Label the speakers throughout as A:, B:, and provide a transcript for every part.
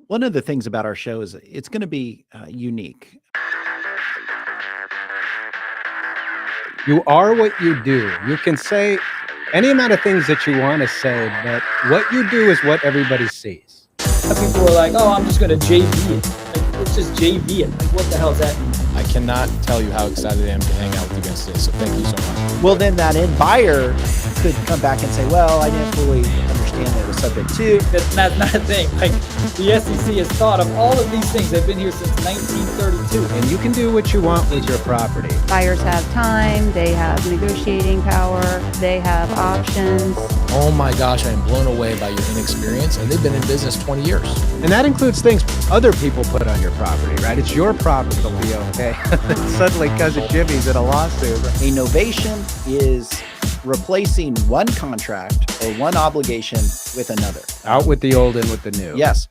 A: One of the things about our show is it's going to be unique.
B: You are what you do. You can say any amount of things that you want to say, but what you do is what everybody sees.
C: People are like, oh, I'm just going to JV it. Like, let's just JV it. Like, what the hell does that mean?
D: I cannot tell you how excited I am to hang out with you guys today. So thank you so much.
A: Well, then that end buyer could come back and say, well, I didn't fully understand that it was subject to.
C: That's not a thing. Like, the SEC has thought of all of these things. They've been here since 1932.
B: And you can do what you want with your property.
E: Buyers have time, they have negotiating power, they have options.
D: Oh my gosh, I am blown away by your inexperience, and they've been in business 20 years.
B: And that includes things other people put on your property, right? It's your property, Leo, okay? Suddenly Cousin Jimmy's in a lawsuit.
A: A novation is replacing one contract or one obligation with another.
B: Out with the old, in with the new.
A: Yes.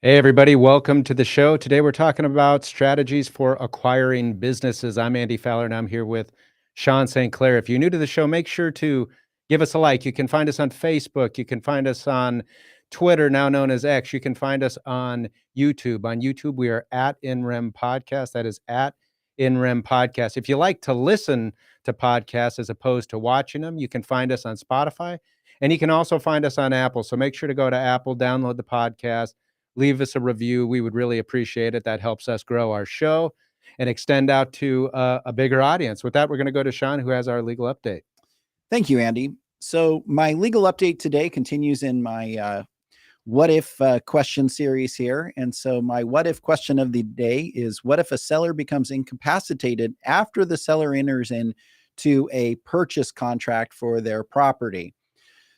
B: Hey, everybody. Welcome to the show. Today, we're talking about strategies for acquiring businesses. I'm Andy Fowler, and I'm here with Sean St. Clair. If you're new to the show, make sure to give us a like. You can find us on Facebook. You can find us on Twitter, now known as X. You can find us on YouTube. On YouTube, we are at InRem Podcast. That is at InRem Podcast. If you like to listen to podcasts as opposed to watching them, you can find us on Spotify, and you can also find us on Apple. So make sure to go to Apple, download the podcast, leave us a review. We would really appreciate it. That helps us grow our show and extend out to a bigger audience. With that, we're going to go to Sean, who has our legal update.
A: Thank you, Andy. So my legal update today continues in my what if question series here. And so my what if question of the day is, what if a seller becomes incapacitated after the seller enters into a purchase contract for their property?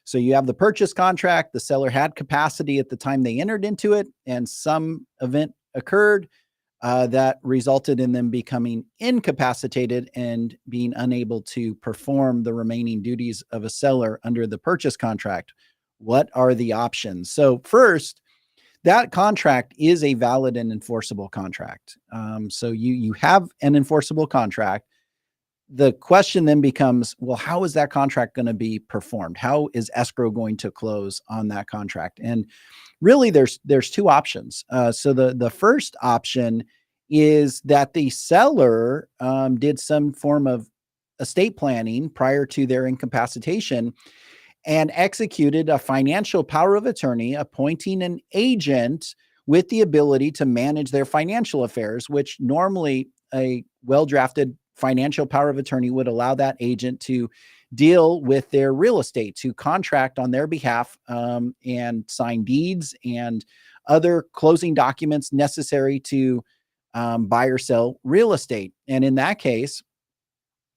A: So you have the purchase contract, the seller had capacity at the time they entered into it, and some event occurred that resulted in them becoming incapacitated and being unable to perform the remaining duties of a seller under the purchase contract. What are the options? So first, that contract is a valid and enforceable contract. So you have an enforceable contract. The question then becomes, well, how is that contract going to be performed? How is escrow going to close on that contract? And really, there's two options. So the first option is that the seller did some form of estate planning prior to their incapacitation and executed a financial power of attorney, appointing an agent with the ability to manage their financial affairs, which normally a well-drafted financial power of attorney would allow that agent to deal with their real estate, to contract on their behalf and sign deeds and other closing documents necessary to buy or sell real estate. And in that case,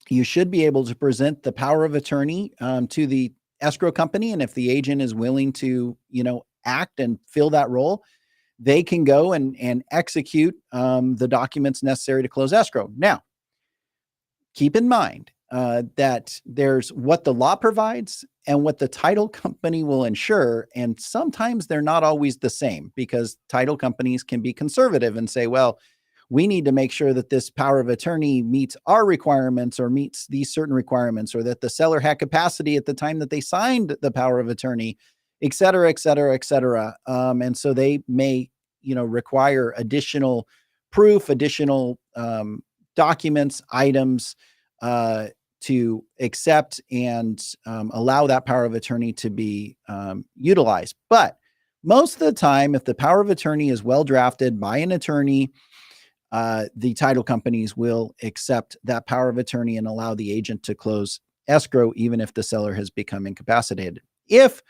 A: you should be able to present the power of attorney to the escrow company. And if the agent is willing to, act and fill that role, they can go and execute the documents necessary to close escrow. Now, keep in mind that there's what the law provides and what the title company will ensure. And sometimes they're not always the same, because title companies can be conservative and say, well, we need to make sure that this power of attorney meets our requirements or meets these certain requirements, or that the seller had capacity at the time that they signed the power of attorney, et cetera, et cetera, et cetera. And so they may, require additional proof, additional documents, items to accept and allow that power of attorney to be utilized. But most of the time, if the power of attorney is well drafted by an attorney, the title companies will accept that power of attorney and allow the agent to close escrow, even if the seller has become incapacitated. If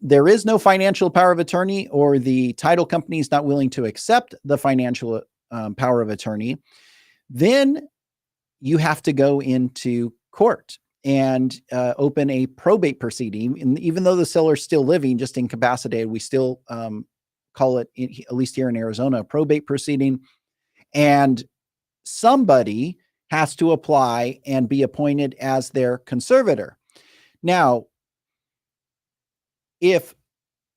A: there is no financial power of attorney, or the title company is not willing to accept the financial power of attorney, then you have to go into court and open a probate proceeding. And even though the seller is still living, just incapacitated, we still call it, at least here in Arizona, a probate proceeding. And somebody has to apply and be appointed as their conservator. Now, if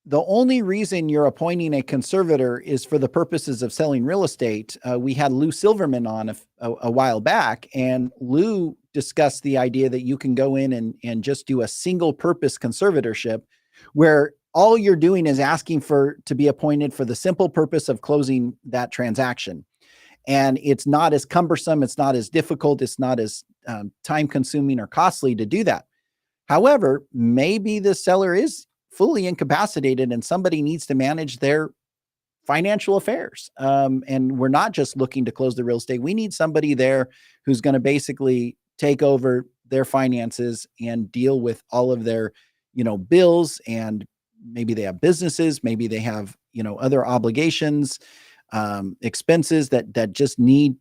A: the only reason you're appointing a conservator is for the purposes of selling real estate, we had Lou Silverman on a while back, and Lou discussed the idea that you can go in and just do a single purpose conservatorship where all you're doing is asking to be appointed for the simple purpose of closing that transaction. And it's not as cumbersome, it's not as difficult, it's not as time consuming or costly to do that. However, maybe the seller is fully incapacitated and somebody needs to manage their financial affairs. And we're not just looking to close the real estate. We need somebody there who's going to basically take over their finances and deal with all of their, bills, and maybe they have businesses, maybe they have, other obligations, expenses that just need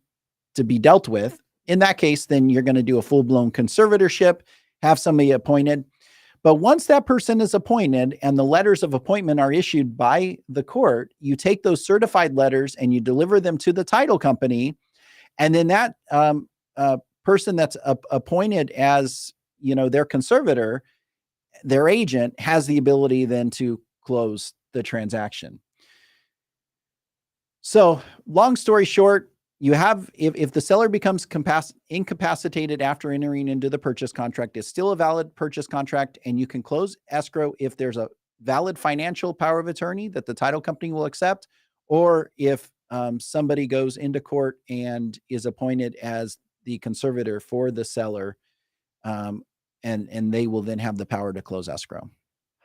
A: to be dealt with. In that case, then you're going to do a full-blown conservatorship, have somebody appointed. But once that person is appointed and the letters of appointment are issued by the court, you take those certified letters and you deliver them to the title company. And then that person that's appointed as, their conservator, their agent, has the ability then to close the transaction. So long story short, you have, if the seller becomes incapacitated after entering into the purchase contract, it's still a valid purchase contract, and you can close escrow if there's a valid financial power of attorney that the title company will accept, or if somebody goes into court and is appointed as the conservator for the seller, and they will then have the power to close escrow.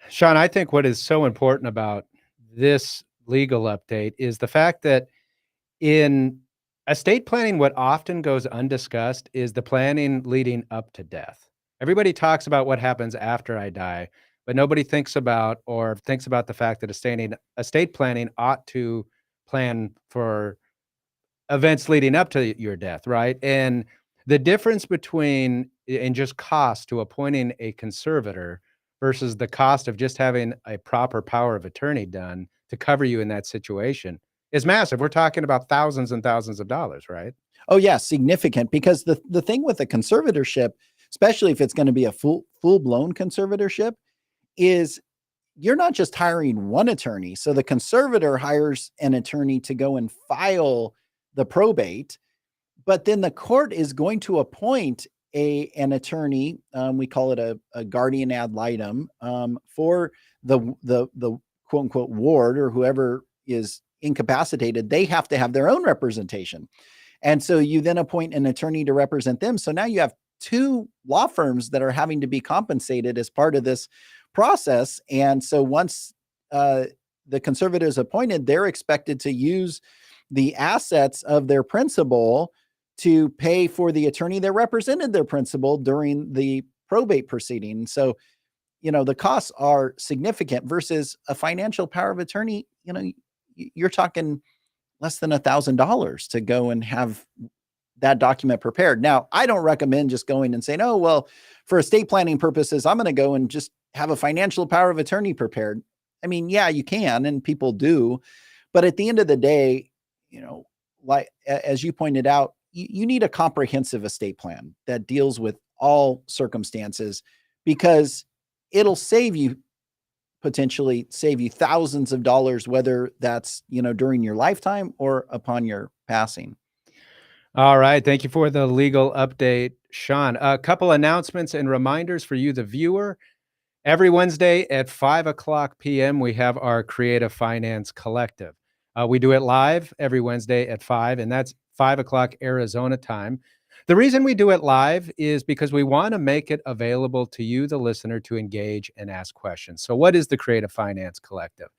B: Sean, I think what is so important about this legal update is the fact that in estate planning, what often goes undiscussed is the planning leading up to death. Everybody talks about what happens after I die, but nobody thinks about the fact that estate planning ought to plan for events leading up to your death, right? And the difference between in just cost to appointing a conservator versus the cost of just having a proper power of attorney done to cover you in that situation is massive. We're talking about thousands and thousands of dollars, right?
A: Oh yeah, significant. Because the thing with a conservatorship, especially if it's going to be a full-blown conservatorship, is you're not just hiring one attorney. So the conservator hires an attorney to go and file the probate, but then the court is going to appoint an attorney. We call it a guardian ad litem for the quote unquote ward, or whoever is incapacitated. They have to have their own representation. And so you then appoint an attorney to represent them. So now you have two law firms that are having to be compensated as part of this process. And so once the conservator is appointed, they're expected to use the assets of their principal to pay for the attorney that represented their principal during the probate proceeding. So, the costs are significant versus a financial power of attorney. You're talking less than $1,000 to go and have that document prepared. Now, I don't recommend just going and saying, oh, well, for estate planning purposes, I'm going to go and just have a financial power of attorney prepared. I mean, yeah, you can, and people do. But at the end of the day, like, as you pointed out, you need a comprehensive estate plan that deals with all circumstances, because it'll potentially save you thousands of dollars, whether that's, during your lifetime or upon your passing.
B: All right. Thank you for the legal update, Sean. A couple announcements and reminders for you, the viewer. Every Wednesday at 5:00 p.m., we have our Creative Finance Collective. We do it live every Wednesday at 5, and that's 5:00 Arizona time. The reason we do it live is because we want to make it available to you, the listener, to engage and ask questions. So what is the Creative Finance Collective?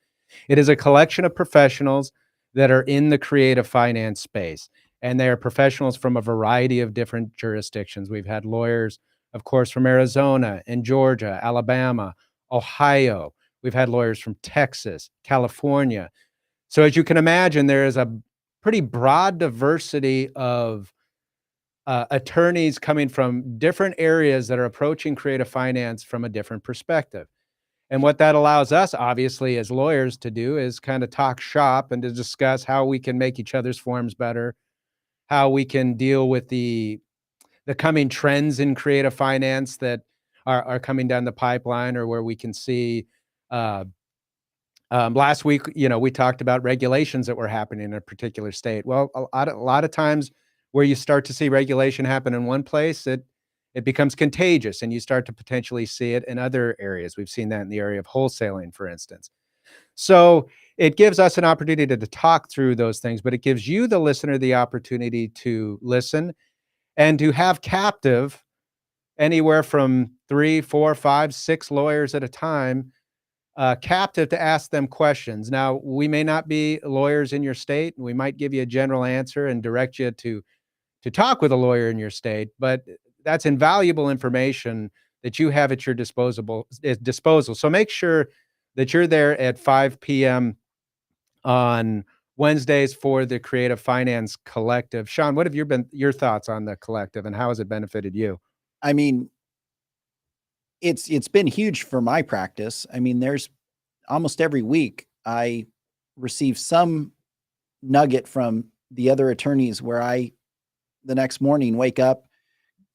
B: It is a collection of professionals that are in the creative finance space, and they are professionals from a variety of different jurisdictions. We've had lawyers, of course, from Arizona and Georgia, Alabama, Ohio. We've had lawyers from Texas, California. So as you can imagine, there is a pretty broad diversity of attorneys coming from different areas that are approaching creative finance from a different perspective. And what that allows us, obviously, as lawyers to do is kind of talk shop and to discuss how we can make each other's forms better, how we can deal with the coming trends in creative finance that are coming down the pipeline, or where we can see last week, we talked about regulations that were happening in a particular state. Well, a lot of times where you start to see regulation happen in one place, it it becomes contagious and you start to potentially see it in other areas. We've seen that in the area of wholesaling, for instance. So it gives us an opportunity to talk through those things, but it gives you, the listener, the opportunity to listen and to have captive anywhere from 3, 4, 5, 6 lawyers at a time, captive to ask them questions. Now, we may not be lawyers in your state. We might give you a general answer and direct you to talk with a lawyer in your state, but that's invaluable information that you have at your disposal. So make sure that you're there at 5 p.m. on Wednesdays for the Creative Finance Collective. Sean, what have your thoughts on the collective and how has it benefited you?
A: I mean, it's been huge for my practice. I mean, there's almost every week I receive some nugget from the other attorneys where I, the next morning, wake up,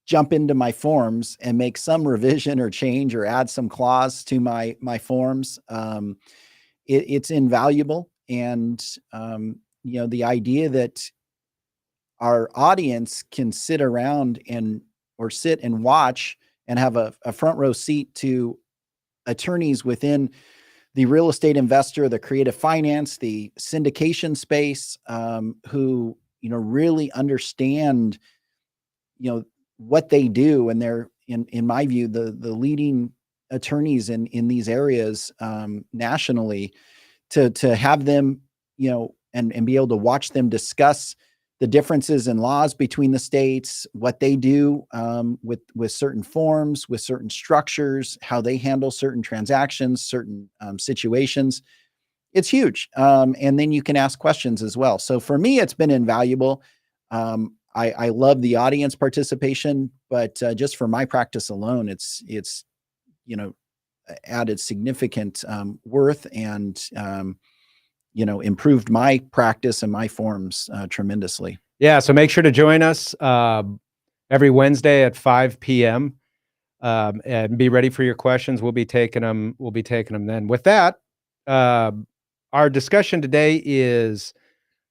A: jump into my forms and make some revision or change or add some clause to my forms. It's invaluable. And, the idea that our audience can sit around or sit and watch and have a front row seat to attorneys within the real estate investor, the creative finance, the syndication space, who, really understand, what they do. And they're, in my view, the leading attorneys in these areas, nationally, to have them, and be able to watch them discuss the differences in laws between the states, what they do with certain forms, with certain structures, how they handle certain transactions, certain situations. It's huge. And then you can ask questions as well. So for me, it's been invaluable. I love the audience participation, but just for my practice alone, it's added significant worth and improved my practice and my forms tremendously.
B: Yeah. So make sure to join us every Wednesday at 5 p.m. And be ready for your questions. We'll be taking them then. With that, our discussion today is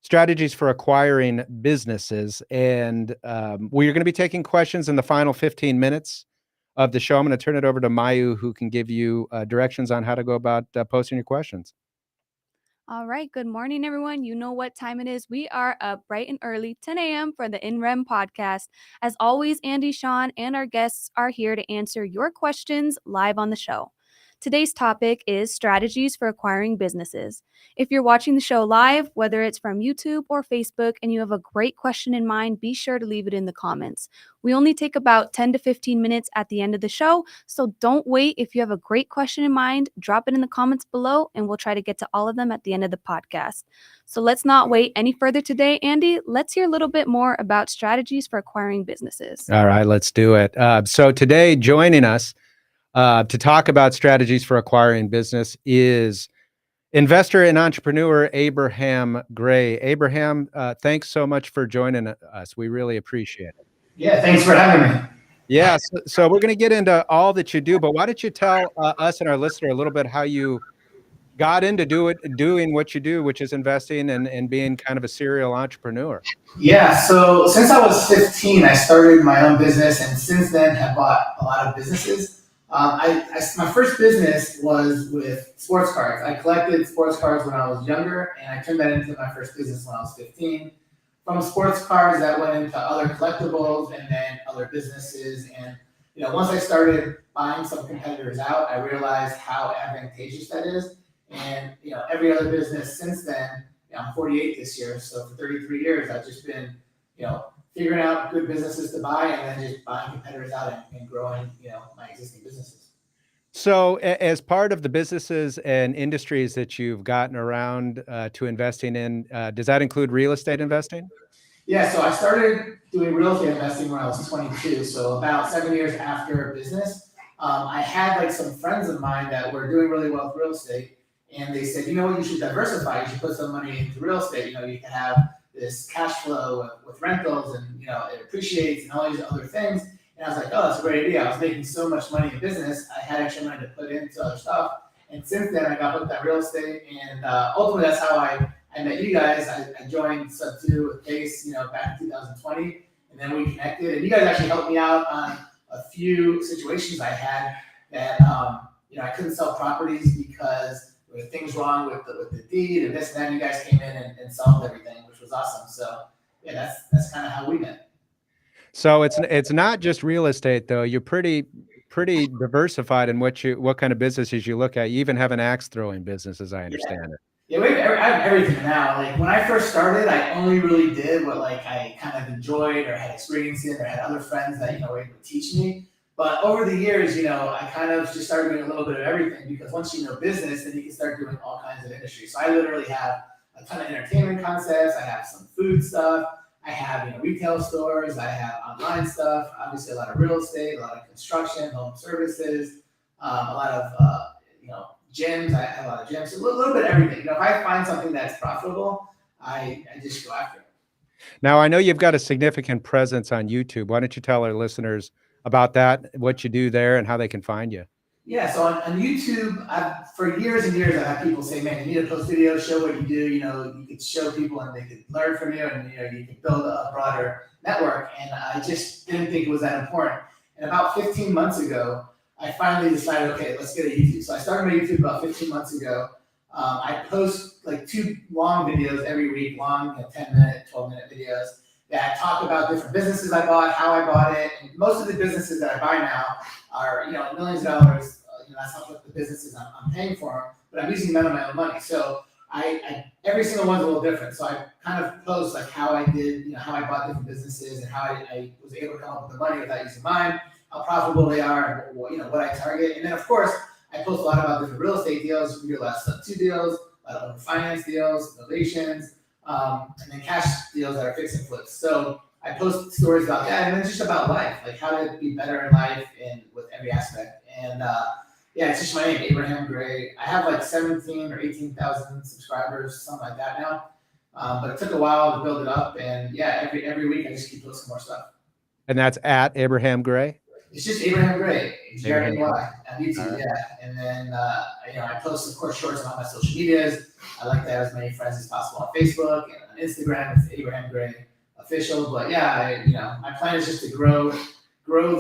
B: strategies for acquiring businesses. And we're going to be taking questions in the final 15 minutes of the show. I'm going to turn it over to Mayu, who can give you directions on how to go about posting your questions.
F: All right. Good morning, everyone. You know what time it is. We are up bright and early, 10 a.m. for the INREM podcast. As always, Andy, Sean, and our guests are here to answer your questions live on the show. Today's topic is strategies for acquiring businesses. If you're watching the show live, whether it's from YouTube or Facebook, and you have a great question in mind, be sure to leave it in the comments. We only take about 10 to 15 minutes at the end of the show, so don't wait. If you have a great question in mind, drop it in the comments below, and we'll try to get to all of them at the end of the podcast. So let's not wait any further today, Andy. Let's hear a little bit more about strategies for acquiring businesses.
B: All right, let's do it. So today, joining us to talk about strategies for acquiring business is investor and entrepreneur Abraham Gray. Abraham, thanks so much for joining us. We really appreciate it.
G: Yeah, thanks for having me.
B: Yeah, so we're going to get into all that you do, but why don't you tell us and our listener a little bit how you got into doing what you do, which is investing and being kind of a serial entrepreneur?
G: Yeah, so since I was 15, I started my own business, and since then have bought a lot of businesses. My first business was with sports cards. I collected sports cards when I was younger, and I turned that into my first business when I was 15. From sports cards, that went into other collectibles and then other businesses. And once I started buying some competitors out, I realized how advantageous that is. And every other business since then, I'm 48 this year, so for 33 years, I've just been figuring out good businesses to buy and then just buying competitors out and growing my existing businesses.
B: So as part of the businesses and industries that you've gotten around to investing in, does that include real estate investing?
G: Yeah, so I started doing real estate investing when I was 22. So about 7 years after business, I had some friends of mine that were doing really well with real estate. And they said, you should diversify. You should put some money into real estate. You can have this cash flow with rentals and, it appreciates and all these other things. And I was like, oh, that's a great idea. I was making so much money in business. I had extra money to put into other stuff. And since then, I got hooked on real estate. And ultimately, that's how I met you guys. I joined Sub2 with Pace, back in 2020. And then we connected. And you guys actually helped me out on a few situations I had that, I couldn't sell properties because there were things wrong with the deed and this and that. You guys came in and solved everything, which was awesome. So yeah, that's kind of how we met.
B: So it's not just real estate though. You're pretty diversified in what kind of businesses you look at. You even have an axe throwing business, as I understand it.
G: Yeah, I have everything now. Like when I first started, I only really did what like I kind of enjoyed or had experience in or had other friends that, were able to teach me. But over the years, I kind of just started doing a little bit of everything, because once you know business, then you can start doing all kinds of industries. So I literally have a ton of entertainment concepts. I have some food stuff. I have, retail stores. I have online stuff. Obviously, a lot of real estate, a lot of construction, home services, a lot of, gyms. I have a lot of gyms. So a little bit of everything. If I find something that's profitable, I just go after it.
B: Now, I know you've got a significant presence on YouTube. Why don't you tell our listeners about that, what you do there, and how they can find you?
G: Yeah, so on YouTube, for years and years, I've had people say, man, you need to post videos, show what you do. You could show people and they could learn from you, and you could build a broader network. And I just didn't think it was that important. And about 15 months ago, I finally decided, okay, let's get a YouTube. So I started my YouTube about 15 months ago. I post like 2 long videos every week, long 10-minute, 12-minute videos that talk about different businesses I bought, how I bought it. And most of the businesses that I buy now are, millions of dollars. That's not what the businesses I'm paying for, but I'm using none of my own money. So I every single one's a little different. So I kind of post like how I did, how I bought different businesses and how I was able to come up with the money without using mine, how profitable they are, and what I target. And then of course, I post a lot about different real estate deals. We do a lot of sub-2 deals, a lot of finance deals, innovations, and then cash deals that are fix and flips. So I post stories about that, and then just about life, like how to be better in life and with every aspect. And it's just my name, Abraham Gray. I have like 17 or 18,000 subscribers, something like that now. But it took a while to build it up, and every week I just keep posting more stuff.
B: And that's at Abraham Gray?
G: It's just Abraham Gray,
B: Abraham
G: Gray on YouTube, yeah. And then, I post, of course, shorts on all my social medias. I like to have as many friends as possible on Facebook and on Instagram. It's Abraham Gray Official. But my plan is just to grow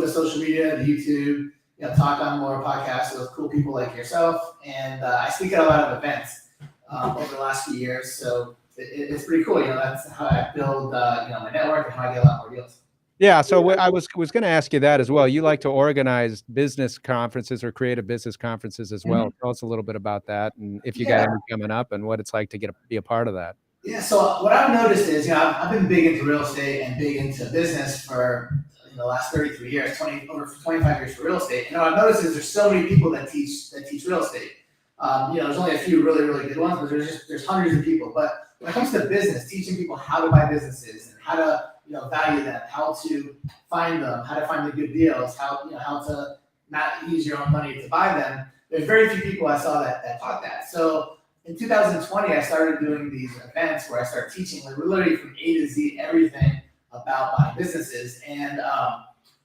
G: the social media, the YouTube, talk on more podcasts with cool people like yourself. And I speak at a lot of events over the last few years. So it's pretty cool. That's how I build, my network and how I get a lot more deals.
B: Yeah, so I was going to ask you that as well. You like to organize business conferences or creative business conferences as well. Tell us a little bit about that, and if you got any coming up, and what it's like to be a part of that.
G: Yeah, so what I've noticed is, I've been big into real estate and big into business for the last 33 years, over 25 years for real estate. And what I've noticed is there's so many people that teach real estate. There's only a few really, really good ones, but there's hundreds of people. But when it comes to business, teaching people how to buy businesses and how to value them, how to find them, how to find the good deals, how to not use your own money to buy them. There's very few people I saw that taught that. So in 2020, I started doing these events where I started teaching literally from A to Z everything about buying businesses. And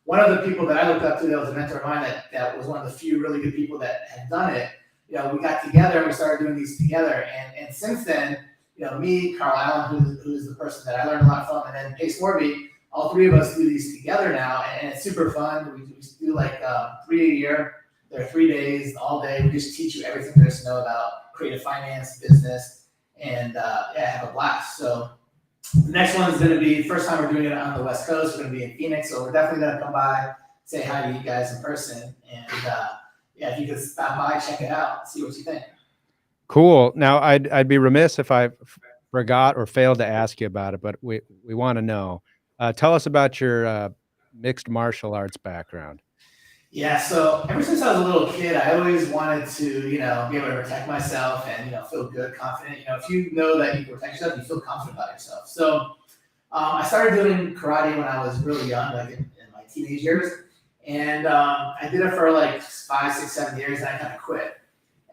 G: one of the people that I looked up to that was a mentor of mine that was one of the few really good people that had done it, we got together and we started doing these together. And since then, me, Carl Allen, who's the person that I learned a lot from, and then Pace Morby, all 3 of us do these together now, and it's super fun. We do like 3 a year. They're 3 days, all day. We just teach you everything there is to know about creative finance, business, and have a blast. So the next one is going to be, first time we're doing it on the West Coast. We're going to be in Phoenix, so we're definitely going to come by, say hi to you guys in person, and if you could stop by, check it out, see what you think.
B: Cool. Now, I'd be remiss if I forgot or failed to ask you about it, but we want to know. Tell us about your mixed martial arts background.
G: Yeah, so ever since I was a little kid, I always wanted to, be able to protect myself and, feel good, confident. If you know that you can protect yourself, you feel confident about yourself. So I started doing karate when I was really young, like in my teenage years. And I did it for like 5, 6, 7 years, and I kind of quit.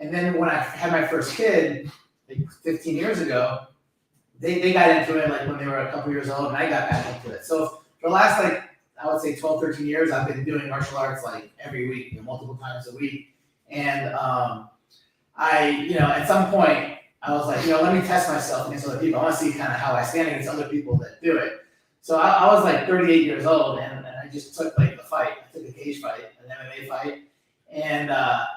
G: And then when I had my first kid, like 15 years ago, they got into it like when they were a couple years old, and I got back into it. So for the last, I would say 12, 13 years, I've been doing martial arts like every week, multiple times a week. And at some point, I was like, let me test myself against other people. I want to see kind of how I stand against other people that do it. So I was like 38 years old, and I just took like the fight. I took a cage fight, an MMA fight, and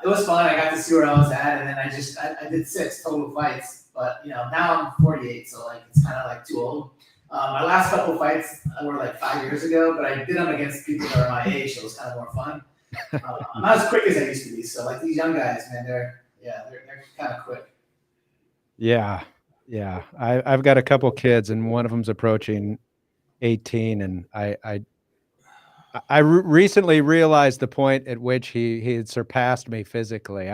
G: it was fun. I got to see where I was at, and then I did 6 total fights. But now I'm 48, so like it's kind of like too old. My last couple of fights were like 5 years ago, but I did them against people that are my age, so it was kind of more fun. I'm not as quick as I used to be, so like these young guys, man, they're kind of quick.
B: Yeah. I've got a couple kids, and one of them's approaching 18, and I recently realized the point at which he had surpassed me physically.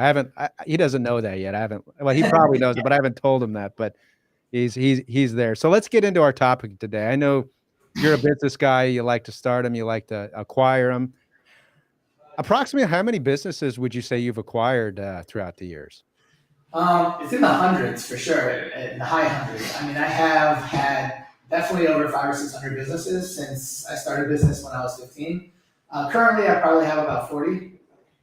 B: He doesn't know that yet. Well, he probably knows it, but I haven't told him that, but he's there. So let's get into our topic today. I know you're a business guy. You like to start them. You like to acquire them. Approximately how many businesses would you say you've acquired throughout the years?
G: It's in the hundreds for sure, in the high hundreds. I mean, I have had definitely over 500 or 600 businesses since I started business when I was 15. Currently, I probably have about 40,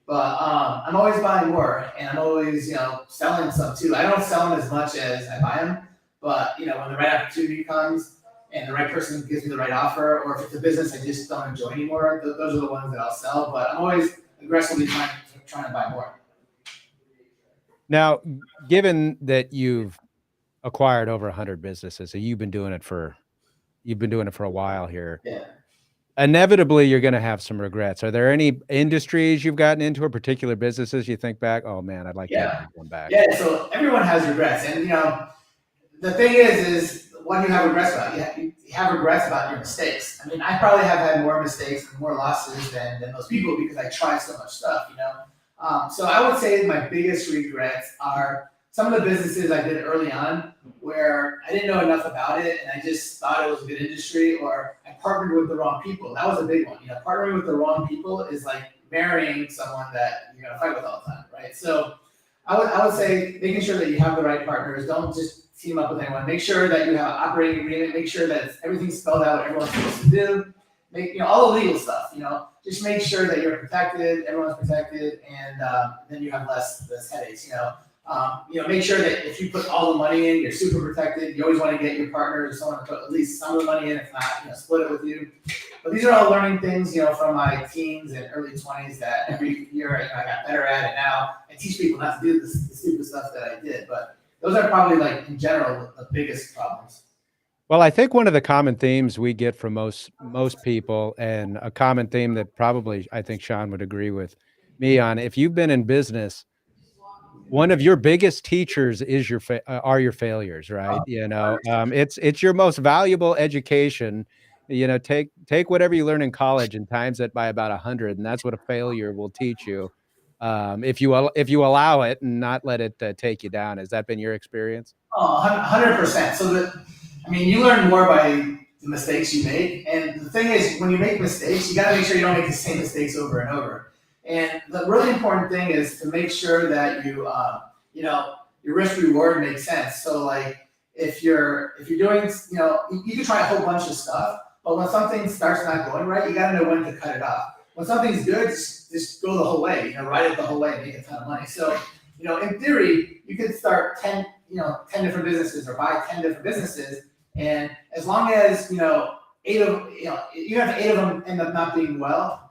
G: but I'm always buying more, and I'm always, selling some too. I don't sell them as much as I buy them, but when the right opportunity comes and the right person gives me the right offer, or if it's a business I just don't enjoy anymore, those are the ones that I'll sell. But I'm always aggressively trying to buy more.
B: Now, given that you've acquired over 100 businesses, so you've been doing it for a while here.
G: Yeah.
B: Inevitably, you're going to have some regrets. Are there any industries you've gotten into, or particular businesses you think back, oh man, I'd like to have one back?
G: Yeah. So everyone has regrets, and the thing is what do you have regrets about? You have regrets about your mistakes. I mean, I probably have had more mistakes and more losses than those people because I tried so much stuff. So I would say my biggest regrets are some of the businesses I did early on where I didn't know enough about it and I just thought it was a good industry, or I partnered with the wrong people. That was a big one. Partnering with the wrong people is like marrying someone that you're going to fight with all the time, right? So I would say making sure that you have the right partners. Don't just team up with anyone. Make sure that you have an operating agreement. Make sure that everything's spelled out what everyone's supposed to do. Make all the legal stuff. Just make sure that you're protected, everyone's protected, and then you have less headaches. Make sure that if you put all the money in, you're super protected. You always want to get your partner or someone to put at least some of the money in, if not, split it with you. But these are all learning things, from my teens and early 20s that every year I got better at it. Now I teach people not to do the stupid stuff that I did. But those are probably, like, in general, the biggest problems.
B: Well, I think one of the common themes we get from most people, and a common theme that probably I think Sean would agree with me on, if you've been in business, one of your biggest teachers is are your failures, right? It's your most valuable education. Take whatever you learn in college and times it by about 100, and that's what a failure will teach you. If you allow it and not let it take you down. Has that been your experience?
G: Oh, 100%. So you learn more by the mistakes you make. And the thing is, when you make mistakes, you got to make sure you don't make the same mistakes over and over. And the really important thing is to make sure that your risk reward makes sense. So like if you're doing, you can try a whole bunch of stuff, but when something starts not going right, you got to know when to cut it off. When something's good, just go the whole way, ride it the whole way and make a ton of money. So, in theory, you could start 10 different businesses or buy 10 different businesses. And as long as, 8 of, even if 8 of them end up not doing well,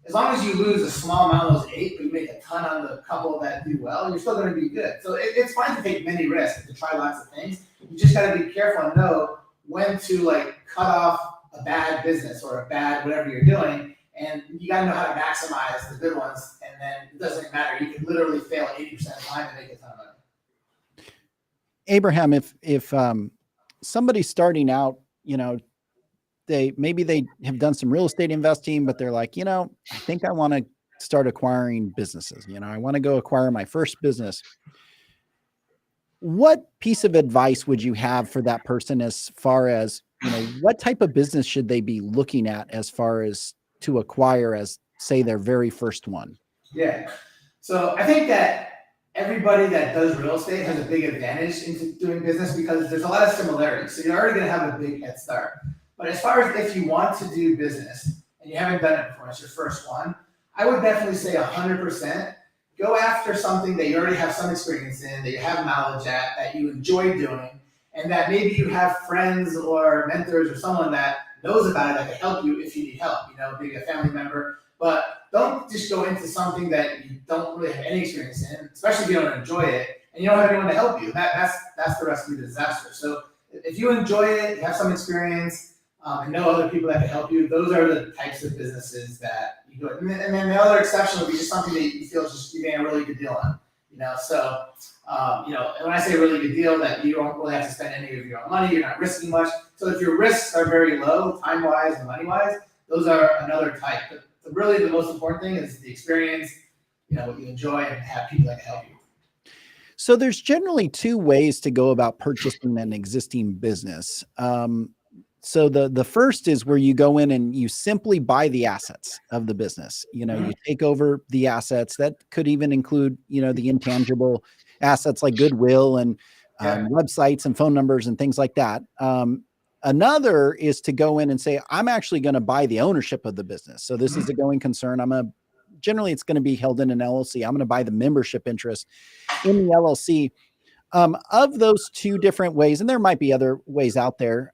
G: as long as you lose a small amount of those 8, but you make a ton on the couple that do well, you're still going to be good. So it's fine to take many risks, to try lots of things. You just got to be careful and know when to cut off a bad business or a bad whatever you're doing. And you got to know how to maximize the good ones. And then it doesn't matter. You can literally fail 80% of the time and make a ton of money.
A: Abraham, if somebody's starting out, they have done some real estate investing, but they're like, I think I want to start acquiring businesses. I want to go acquire my first business. What piece of advice would you have for that person as far as, what type of business should they be looking at as far as to acquire as, say, their very first one?
G: Yeah. So I think that everybody that does real estate has a big advantage into doing business because there's a lot of similarities. So you're already going to have a big head start. But as far as if you want to do business and you haven't done it before, it's your first one, I would definitely say 100% go after something that you already have some experience in, that you have knowledge at, that you enjoy doing, and that maybe you have friends or mentors or someone that knows about it that can help you if you need help, maybe a family member. But don't just go into something that you don't really have any experience in, especially if you don't enjoy it and you don't have anyone to help you. That's the recipe to disaster. So if you enjoy it, you have some experience, and know other people that can help you, those are the types of businesses that you do it. And then the other exception would be just something that you feel just you're getting a really good deal on. So and when I say a really good deal, that you don't really have to spend any of your own money, you're not risking much. So if your risks are very low, time-wise and money-wise, those are another type. But really the most important thing is the experience, what you enjoy, and have people that can help you.
A: So there's generally two ways to go about purchasing an existing business. So the first is where you go in and you simply buy the assets of the business. You take over the assets. That could even include, the intangible assets like goodwill and websites and phone numbers and things like that. Another is to go in and say, I'm actually going to buy the ownership of the business. So this is a going concern. Generally it's going to be held in an LLC. I'm going to buy the membership interest in the LLC. Of those two different ways, and there might be other ways out there,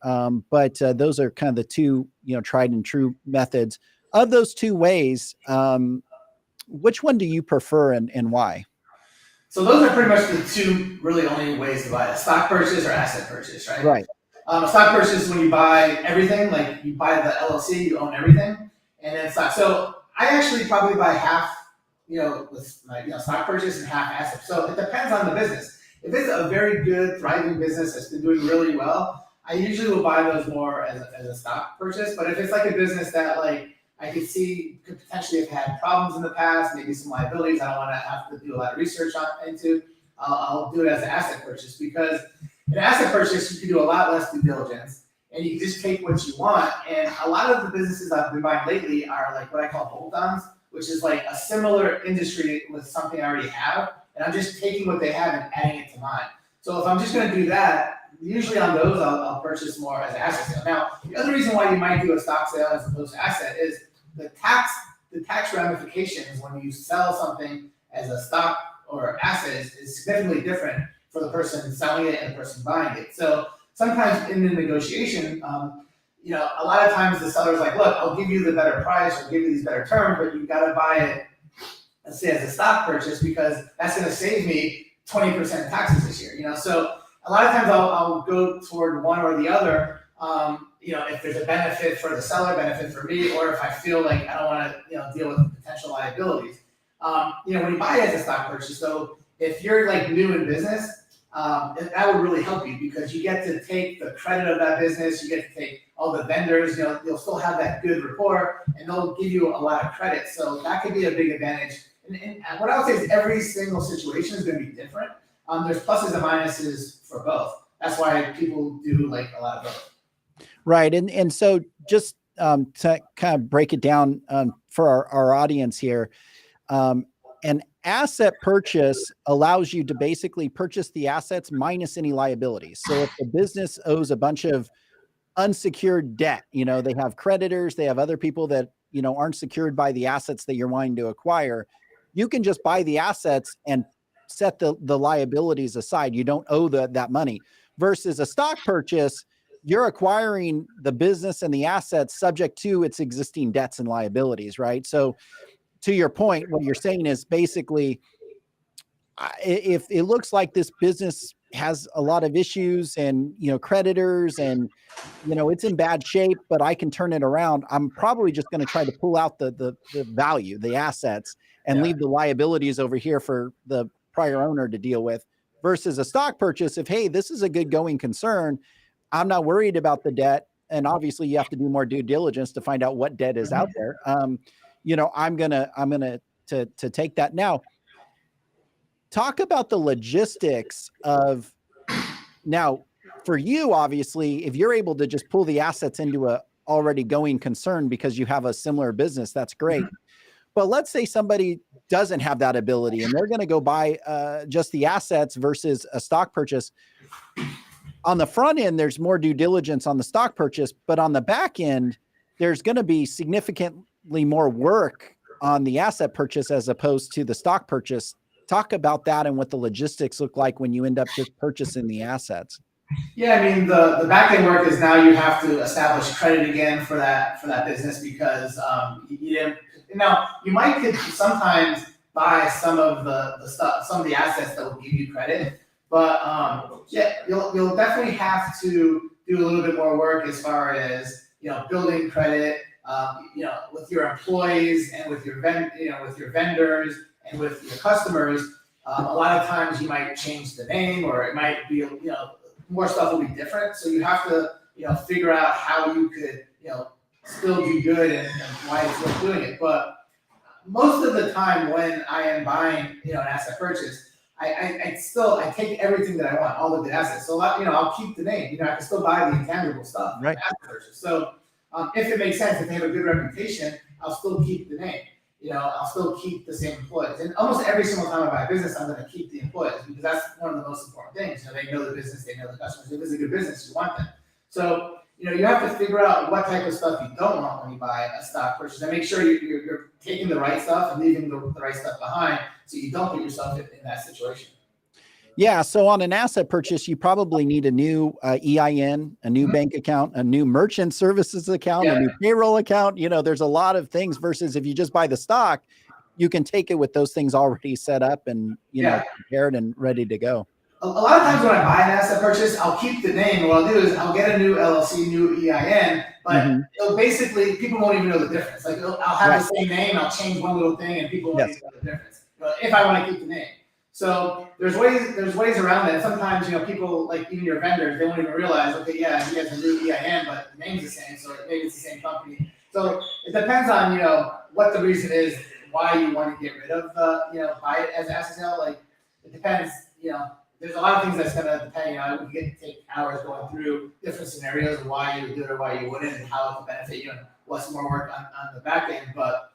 A: but those are kind of the two, tried and true methods. Of those two ways, which one do you prefer and why?
G: So those are pretty much the two really only ways to buy it: stock purchase or asset purchase, right?
A: Right.
G: A stock purchase is when you buy everything, like you buy the LLC, you own everything, and then stock. So I actually probably buy half, with my stock purchase and half asset. So it depends on the business. If it's a very good, thriving business that's been doing really well, I usually will buy those more as a stock purchase. But if it's like a business that I could see could potentially have had problems in the past, maybe some liabilities I don't want to have to do a lot of research into, I'll do it as an asset purchase, because an asset purchase, you can do a lot less due diligence and you can just take what you want. And a lot of the businesses I've been buying lately are like what I call bolt-ons, which is like a similar industry with something I already have. And I'm just taking what they have and adding it to mine. So if I'm just going to do that, usually on those, I'll purchase more as an asset sale. Now, the other reason why you might do a stock sale as opposed to asset is the tax ramifications when you sell something as a stock or asset is significantly different for the person selling it and the person buying it. So sometimes in the negotiation, a lot of times the seller's like, look, I'll give you the better price or give you these better terms, but you've got to buy it, let's say, as a stock purchase, because that's going to save me 20% taxes this year. So a lot of times I'll go toward one or the other. If there's a benefit for the seller, benefit for me, or if I feel like I don't want to, deal with potential liabilities. When you buy it as a stock purchase, so if you're new in business, that would really help you, because you get to take the credit of that business, you get to take all the vendors, you'll still have that good rapport, and they'll give you a lot of credit. So that could be a big advantage. And what I would say is every single situation is going to be different. There's pluses and minuses for both. That's why people do a lot of both.
A: Right. And so just to kind of break it down for our audience here, an asset purchase allows you to basically purchase the assets minus any liabilities. So if the business owes a bunch of unsecured debt, they have creditors, they have other people that, aren't secured by the assets that you're wanting to acquire, you can just buy the assets and set the liabilities aside. You don't owe that money. Versus a stock purchase, you're acquiring the business and the assets subject to its existing debts and liabilities, right? So to your point, what you're saying is basically, if it looks like this business has a lot of issues and, creditors and, it's in bad shape, but I can turn it around, I'm probably just going to try to pull out the value, the assets, and leave the liabilities over here for the prior owner to deal with. Versus a stock purchase, if, hey, this is a good going concern, I'm not worried about the debt. And obviously you have to do more due diligence to find out what debt is out there. I'm gonna take that. Now, talk about the logistics of, now for you, obviously, if you're able to just pull the assets into a already going concern because you have a similar business, that's great. But let's say somebody doesn't have that ability and they're going to go buy just the assets versus a stock purchase. On the front end, there's more due diligence on the stock purchase, but on the back end, there's going to be significantly more work on the asset purchase as opposed to the stock purchase. Talk about that and what the logistics look like when you end up just purchasing the assets.
G: Yeah, I mean the back end work is now you have to establish credit again for that business because you didn't. Now you might could sometimes buy some of the stuff, some of the assets that will give you credit, but yeah, you'll definitely have to do a little bit more work as far as building credit, with your employees and with your with your vendors and with your customers. A lot of times you might change the name, or it might be more stuff will be different. So you have to, figure out how you could, still do good and why it's worth doing it. But most of the time when I am buying, an asset purchase, I take everything that I want, all the good assets. So, I'll keep the name, I can still buy the intangible stuff.
A: Right.
G: Asset purchase. So if it makes sense, if they have a good reputation, I'll still keep the name. I'll still keep the same employees. And almost every single time I buy a business, I'm going to keep the employees because that's one of the most important things. They know the business, they know the customers. If it's a good business, you want them. So, you have to figure out what type of stuff you don't want when you buy a stock purchase and make sure you're taking the right stuff and leaving the right stuff behind so you don't put yourself in that situation.
A: Yeah. So on an asset purchase, you probably need a new EIN, a new bank account, a new merchant services account, a new payroll account. There's a lot of things versus if you just buy the stock, you can take it with those things already set up and, prepared and ready to go.
G: A lot of times when I buy an asset purchase, I'll keep the name. What I'll do is I'll get a new LLC, new EIN, but it'll basically, people won't even know the difference. Like I'll have the same name, I'll change one little thing and people won't even know the difference. If I want to keep the name. So there's ways around that. Sometimes, people, like even your vendors, they won't even realize, okay, yeah, he has a new EIN, but the name's the same, so maybe it's the same company. So it depends on, what the reason is why you want to get rid of buy it as an asset sale. Like it depends, there's a lot of things that's gonna depend, we could take hours going through different scenarios of why you would do it or why you wouldn't and how it could benefit you and what's more work on the back end. But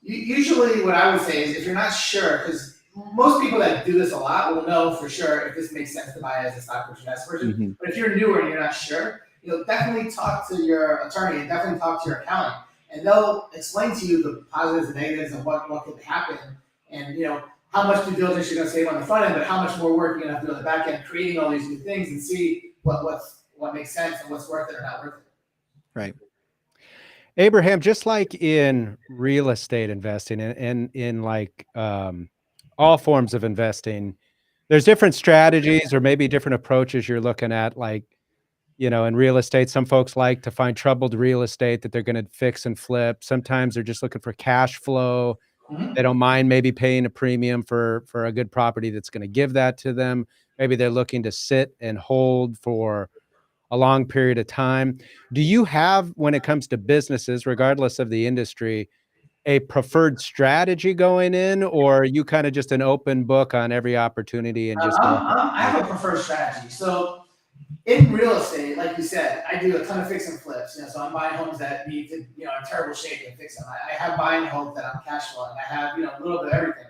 G: usually what I would say is if you're not sure, because most people that do this a lot will know for sure if this makes sense to buy as a stock purchase, asset purchase. But if you're newer and you're not sure, definitely talk to your attorney and definitely talk to your accountant, and they'll explain to you the positives and negatives and what could happen, and how much due diligence you're going to save on the front end, but how much more work you're going to have to do on the back end, creating all these new things and see what makes sense and what's worth it or not worth it.
A: Right.
B: Abraham, just like in real estate investing and in like all forms of investing, there's different strategies or maybe different approaches you're looking at. Like, in real estate, some folks like to find troubled real estate that they're going to fix and flip. Sometimes they're just looking for cash flow. They don't mind maybe paying a premium for a good property that's going to give that to them. Maybe they're looking to sit and hold for a long period of time. Do you have, when it comes to businesses, regardless of the industry, a preferred strategy going in, or are you kind of just an open book on every opportunity and just?
G: I have a preferred strategy. So in real estate, like you said, I do a ton of fix and flips. So I'm buying homes that need to, in terrible shape and fix them. I have buying homes that I'm cash flowing. I have, a little bit of everything.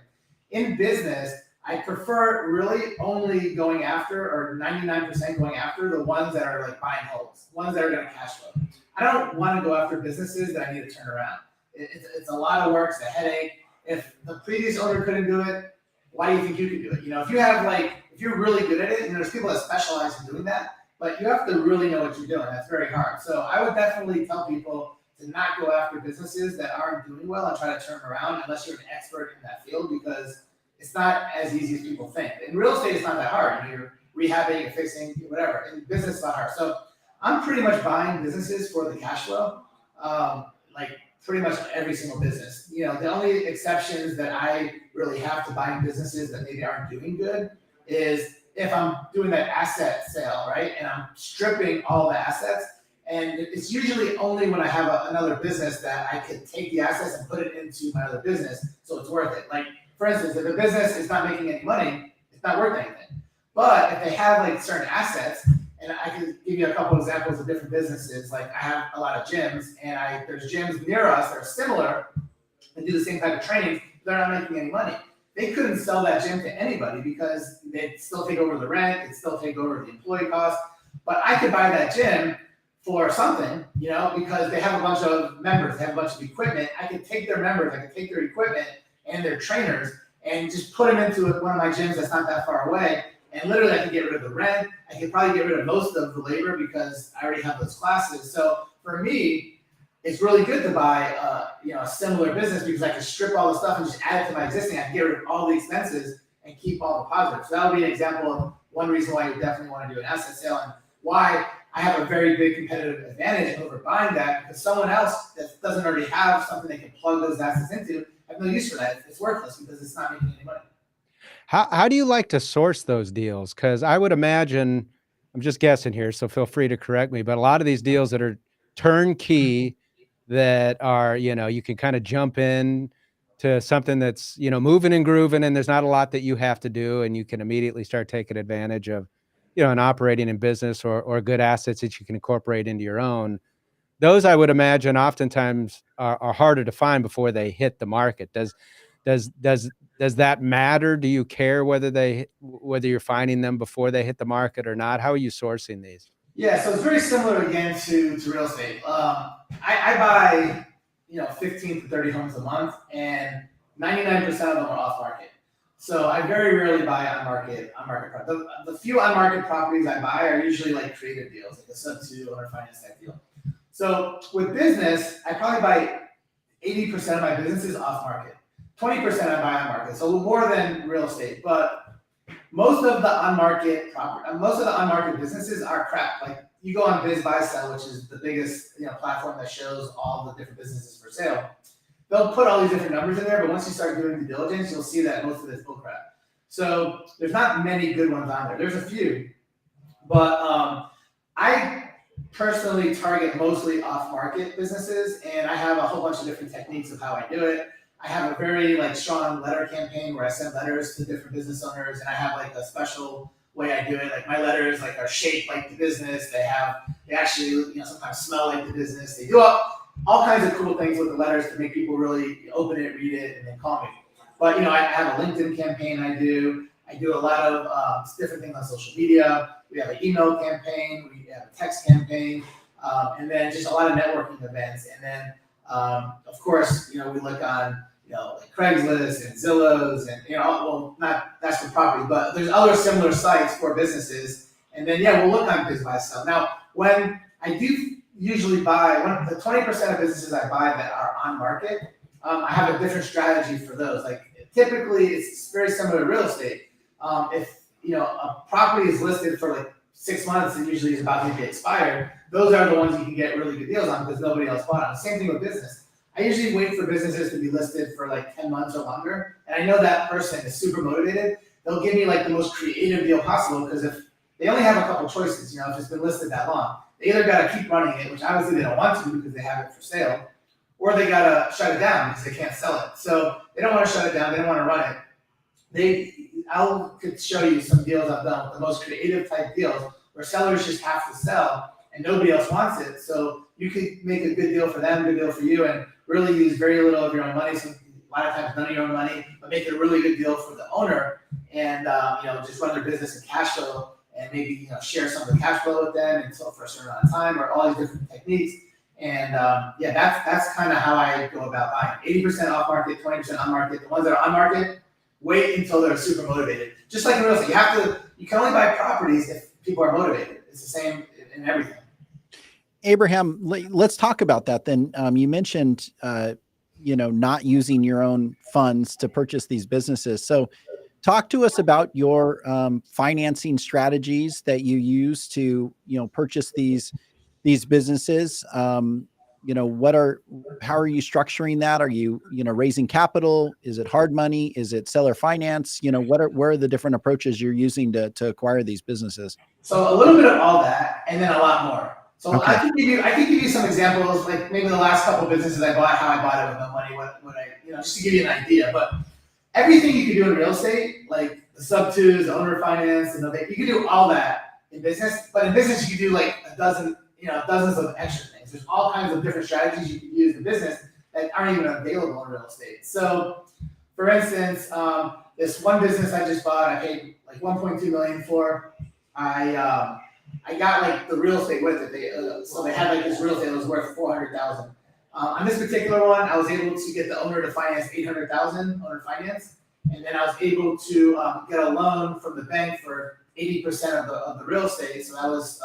G: In business, I prefer really only going after, or 99% going after, the ones that are like buying homes, ones that are going to cash flow. I don't want to go after businesses that I need to turn around. It's a lot of work. It's a headache. If the previous owner couldn't do it, why do you think you can do it? If you're really good at it, there's people that specialize in doing that, but you have to really know what you're doing. That's very hard. So I would definitely tell people to not go after businesses that aren't doing well and try to turn them around unless you're an expert in that field, because it's not as easy as people think. In real estate, it's not that hard. You're rehabbing, you're fixing, whatever. In business, it's not hard. So I'm pretty much buying businesses for the cash flow. Like pretty much every single business. The only exceptions that I really have to buying businesses that maybe aren't doing good is if I'm doing that asset sale, right? And I'm stripping all the assets. And it's usually only when I have another business that I could take the assets and put it into my other business, so it's worth it. Like, for instance, if a business is not making any money, it's not worth anything. But if they have like certain assets, and I can give you a couple examples of different businesses. Like I have a lot of gyms, and there's gyms near us that are similar and do the same type of training. They're not making any money. They couldn't sell that gym to anybody because they'd still take over the rent, it'd still take over the employee costs. But I could buy that gym for something, because they have a bunch of members, they have a bunch of equipment. I could take their members, I could take their equipment and their trainers and just put them into one of my gyms that's not that far away And literally I could get rid of the rent. I could probably get rid of most of the labor because I already have those classes. So for me, it's really good to buy a similar business because I can strip all the stuff and just add it to my existing. I can get rid of all the expenses and keep all the positives. So that would be an example of one reason why you definitely want to do an asset sale and why I have a very big competitive advantage over buying that, because someone else that doesn't already have something they can plug those assets into, I have no use for that. It's worthless because it's not making any money.
B: How do you like to source those deals? Because I would imagine, I'm just guessing here, so feel free to correct me, but a lot of these deals that are turnkey, that are, you can kind of jump in to something that's, moving and grooving, and there's not a lot that you have to do, and you can immediately start taking advantage of, an operating in business or good assets that you can incorporate into your own. Those, I would imagine, oftentimes are harder to find before they hit the market. Does that matter? Do you care whether you're finding them before they hit the market or not? How are you sourcing these?
G: Yeah, so it's very similar again to real estate. I buy 15 to 30 homes a month, and 99% of them are off market. So I very rarely buy on market properties. The few on market properties I buy are usually like creative deals, like a sub-2 owner finance type deal. So with business, I probably buy 80% of my business is off market. 20% I buy on market, so more than real estate. But most of the on market businesses are crap. Like you go on Biz Buy Sell, which is the biggest platform that shows all the different businesses for sale. They'll put all these different numbers in there, but once you start doing due diligence, you'll see that most of it's bullcrap. So there's not many good ones on there. There's a few, but I personally target mostly off-market businesses, and I have a whole bunch of different techniques of how I do it. I have a very strong letter campaign where I send letters to different business owners, and I have a special way I do it. Like my letters are shaped like the business. They actually sometimes smell like the business. They do all kinds of cool things with the letters to make people really open it, read it, and then call me. But I have a LinkedIn campaign I do a lot of different things on social media. We have an email campaign, we have a text campaign, and then just a lot of networking events. And then of course, we look on like Craigslist and Zillow's and not that's for property, but there's other similar sites for businesses. And then we'll look on Biz Buy Sell. Now, when I do usually buy, the 20% of businesses I buy that are on market, I have a different strategy for those. Like typically, it's very similar to real estate. If a property is listed for 6 months and usually is about to get expired, those are the ones you can get really good deals on because nobody else bought them. Same thing with business. I usually wait for businesses to be listed for 10 months or longer, and I know that person is super motivated. They'll give me the most creative deal possible because if they only have a couple choices, if it's been listed that long, they either got to keep running it, which obviously they don't want to because they have it for sale, or they got to shut it down because they can't sell it. So they don't want to shut it down. They don't want to run it. I could show you some deals I've done with the most creative type deals where sellers just have to sell and nobody else wants it. So you could make a good deal for them, good deal for you, and really use very little of your own money. So a lot of times none of your own money, but make it a really good deal for the owner and just run their business in cash flow and maybe share some of the cash flow with them and sell for a certain amount of time or all these different techniques. And that's kind of how I go about buying. 80% off market, 20% on market. The ones that are on market, wait until they're super motivated. Just like in real estate, you can only buy properties if people are motivated. It's the same in everything.
A: Abraham, let's talk about that then. You mentioned, not using your own funds to purchase these businesses. So talk to us about your financing strategies that you use to, purchase these businesses. How are you structuring that? Are you, raising capital? Is it hard money? Is it seller finance? Where are the different approaches you're using to acquire these businesses?
G: So a little bit of all that, and then a lot more. So
A: okay.
G: I can give you some examples, like maybe the last couple of businesses I bought, how I bought it with no money, what I, just to give you an idea. But everything you can do in real estate, like the sub-2s, the owner finance, you can do all that in business. But in business, you can do dozens of extra things. There's all kinds of different strategies you can use in business that aren't even available in real estate. So, for instance, this one business I just bought, I paid $1.2 million for. I got the real estate with it. So they had this real estate that was worth $400,000. On this particular one, I was able to get the owner to finance $800,000 owner finance, and then I was able to get a loan from the bank for 80% of the real estate, so that was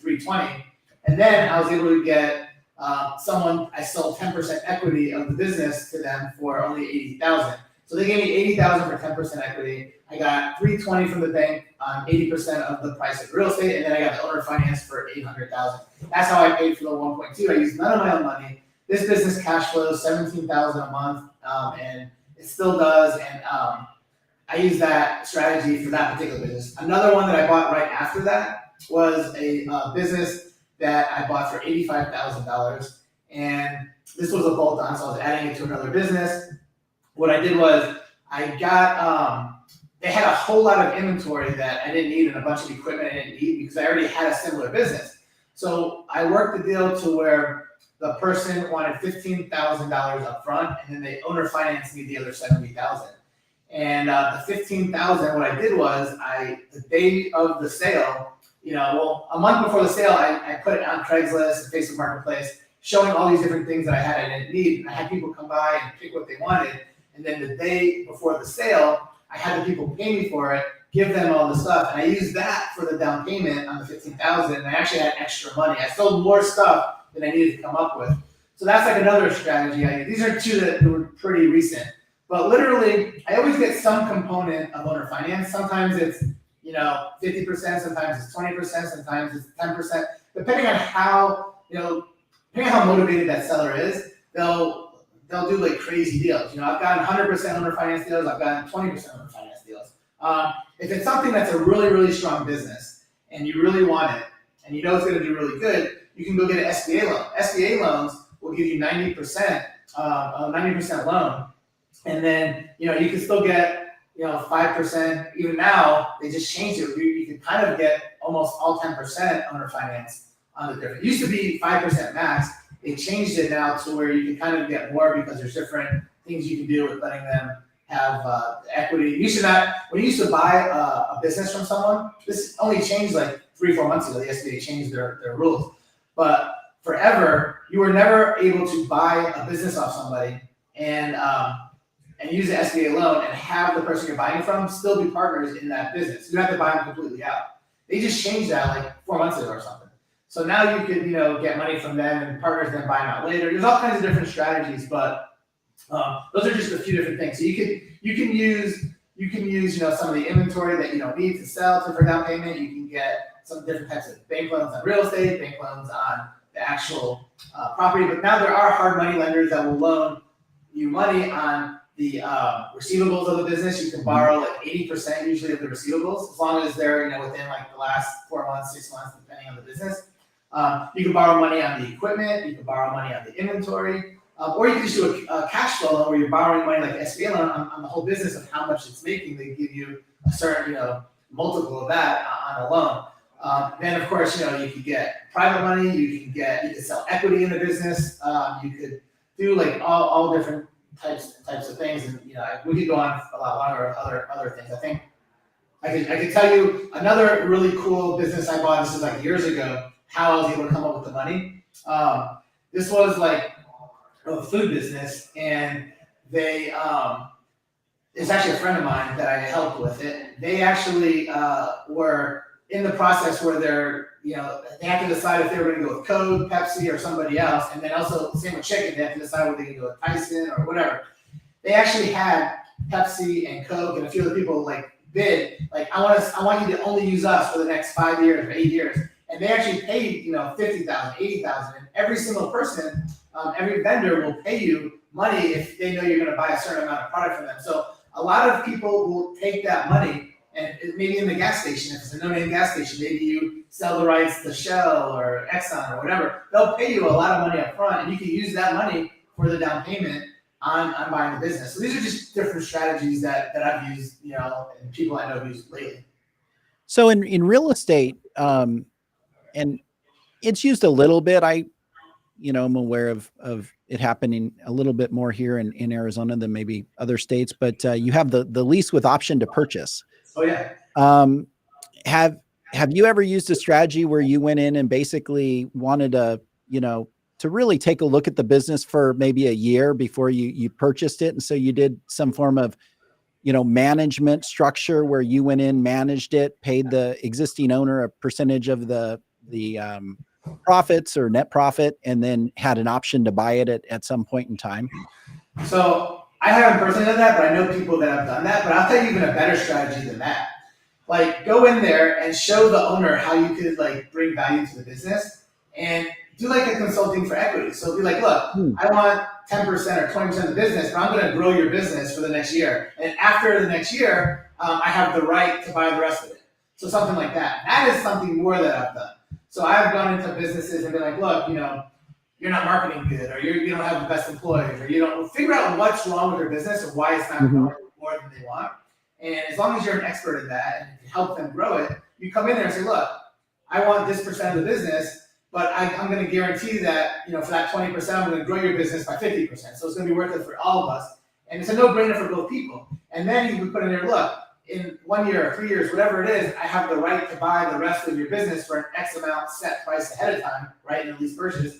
G: $320. And then I was able to get I sold 10% equity of the business to them for only $80,000. So they gave me $80,000 for 10% equity. I got $320 from the bank on 80% of the price of real estate, and then I got the owner finance for $800,000. That's how I paid for the 1.2. I used none of my own money. This business cash flows $17,000 a month, and it still does. And I use that strategy for that particular business. Another one that I bought right after that was a business that I bought for $85,000, and this was a bolt-on, so I was adding it to another business. What I did was I got they had a whole lot of inventory that I didn't need and a bunch of equipment I didn't need because I already had a similar business. So I worked the deal to where the person wanted $15,000 up front, and then they owner financed me the other $70,000. And the $15,000, what I did was the day of the sale, a month before the sale, I put it on Craigslist and Facebook Marketplace, showing all these different things that I didn't need. I had people come by and pick what they wanted. And then the day before the sale, I had the people pay me for it, give them all the stuff. And I used that for the down payment on the $15,000. And I actually had extra money. I sold more stuff than I needed to come up with. So that's like another strategy. These are two that were pretty recent. But literally, I always get some component of owner finance. Sometimes it's 50%, sometimes it's 20%, sometimes it's 10%. Depending on how motivated that seller is, they'll do like crazy deals. I've gotten 100% owner finance deals. I've gotten 20% owner finance deals. If it's something that's a really, really strong business and you really want it and you know it's going to do really good, you can go get an SBA loan. SBA loans will give you 90%, a 90% loan. And then, you can still get, 5%. Even now, they just changed it. You can kind of get almost all 10% owner finance on the different. It used to be 5% max. They changed it now to where you can kind of get more because there's different things you can do with letting them have equity. When you used to buy a business from someone, this only changed like 3-4 months ago. The SBA changed their rules. But forever, you were never able to buy a business off somebody and use the SBA loan and have the person you're buying from still be partners in that business. You don't have to buy them completely out. They just changed that like 4 months ago or something. So now you can, get money from them and partners then buy them out later. There's all kinds of different strategies, but those are just a few different things. So you can use some of the inventory that you don't need to sell for down payment. You can get some different types of bank loans on real estate, bank loans on the actual property. But now there are hard money lenders that will loan you money on the receivables of the business. You can borrow like 80% usually of the receivables, as long as they're within like the last 4 months, 6 months, depending on the business. You can borrow money on the equipment. You can borrow money on the inventory, or you can just do a cash flow loan where you're borrowing money like the SBA loan on the whole business of how much it's making. They give you a certain multiple of that on a loan. Then of course you could get private money. You could sell equity in the business. You could do like all different types of things, and we could go on a lot longer. Other things. I think I could tell you another really cool business I bought. This was like years ago. How I was able to come up with the money. This was like a food business, and they it's actually a friend of mine that I helped with it. They actually were in the process where they have to decide if they were going to go with Coke, Pepsi, or somebody else, and then also same with chicken. They have to decide whether they can go with Tyson or whatever. They actually had Pepsi and Coke and a few other people like bid like I want you to only use us for the next 5 years or 8 years. And they actually paid, $50,000, $80,000, and every single person, every vendor will pay you money if they know you're going to buy a certain amount of product from them. So a lot of people will take that money, and maybe in the gas station, if it's a no-name gas station, maybe you sell the rights to Shell or Exxon or whatever. They'll pay you a lot of money up front, and you can use that money for the down payment on buying the business. So these are just different strategies that I've used, and people I know have used lately.
A: So in real estate, and it's used a little bit. I'm aware of it happening a little bit more here in Arizona than maybe other states, but you have the lease with option to purchase.
G: Oh yeah.
A: Have you ever used a strategy where you went in and basically wanted to really take a look at the business for maybe a year before you purchased it? And so you did some form of, management structure where you went in, managed it, paid the existing owner a percentage of the profits or net profit, and then had an option to buy it at some point in time?
G: So I haven't personally done that, but I know people that have done that. But I'll tell you even a better strategy than that. Like, go in there and show the owner how you could like bring value to the business, and do like a consulting for equity. So be like, look, I want 10% or 20% of the business, but I'm going to grow your business for the next year. And after the next year, I have the right to buy the rest of it. So something like that. That is something more that I've done. So I've gone into businesses and been like, look, you're not marketing good, or you don't have the best employees, or you don't figure out what's wrong with your business or why it's not growing more than they want. And as long as you're an expert in that and you help them grow it, you come in there and say, look, I want this percent of the business, but I'm going to guarantee that, for that 20%, I'm going to grow your business by 50%. So it's going to be worth it for all of us. And it's a no-brainer for both people. And then you can put in there, look, in 1 year or 3 years, whatever it is, I have the right to buy the rest of your business for an X amount set price ahead of time, right, in a lease purchase.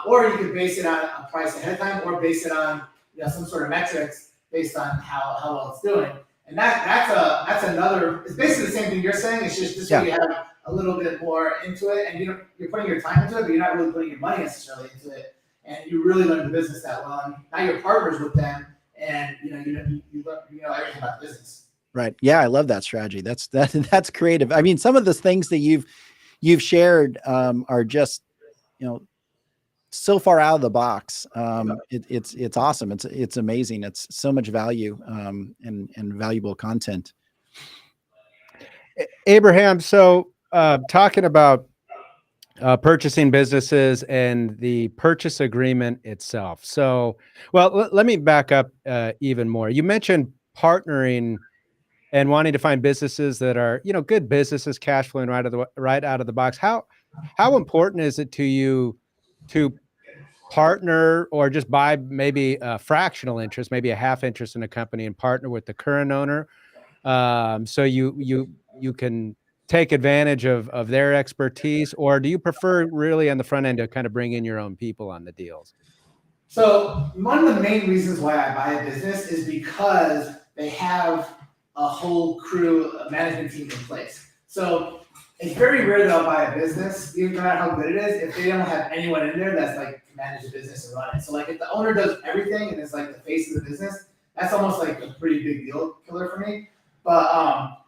G: Or you could base it on a price ahead of time, or base it on some sort of metrics based on how well it's doing. And that's another. It's basically the same thing you're saying. It's just this way you have a little bit more into it, and you're putting your time into it, but you're not really putting your money necessarily into it. And you really learn the business that well. And now you're partners with them, and you know everything about the business.
A: Right. Yeah, I love that strategy. That's creative. I mean, some of the things that you've shared are just so far out of the box. It's awesome. It's amazing. It's so much value and valuable content.
B: Abraham, so talking about purchasing businesses and the purchase agreement itself. So, well, let me back up even more. You mentioned partnering and wanting to find businesses that are, good businesses, cash flowing right out of the box. How important is it to you to partner or just buy maybe a fractional interest, maybe a half interest in a company, and partner with the current owner, so you can take advantage of their expertise? Or do you prefer really on the front end to kind of bring in your own people on the deals?
G: So one of the main reasons why I buy a business is because they have a whole crew, a management team in place. So it's very rare that I'll buy a business, even no matter how good it is, if they don't have anyone in there that's like to manage the business and run it. So like if the owner does everything and is like the face of the business, that's almost like a pretty big deal killer for me. But I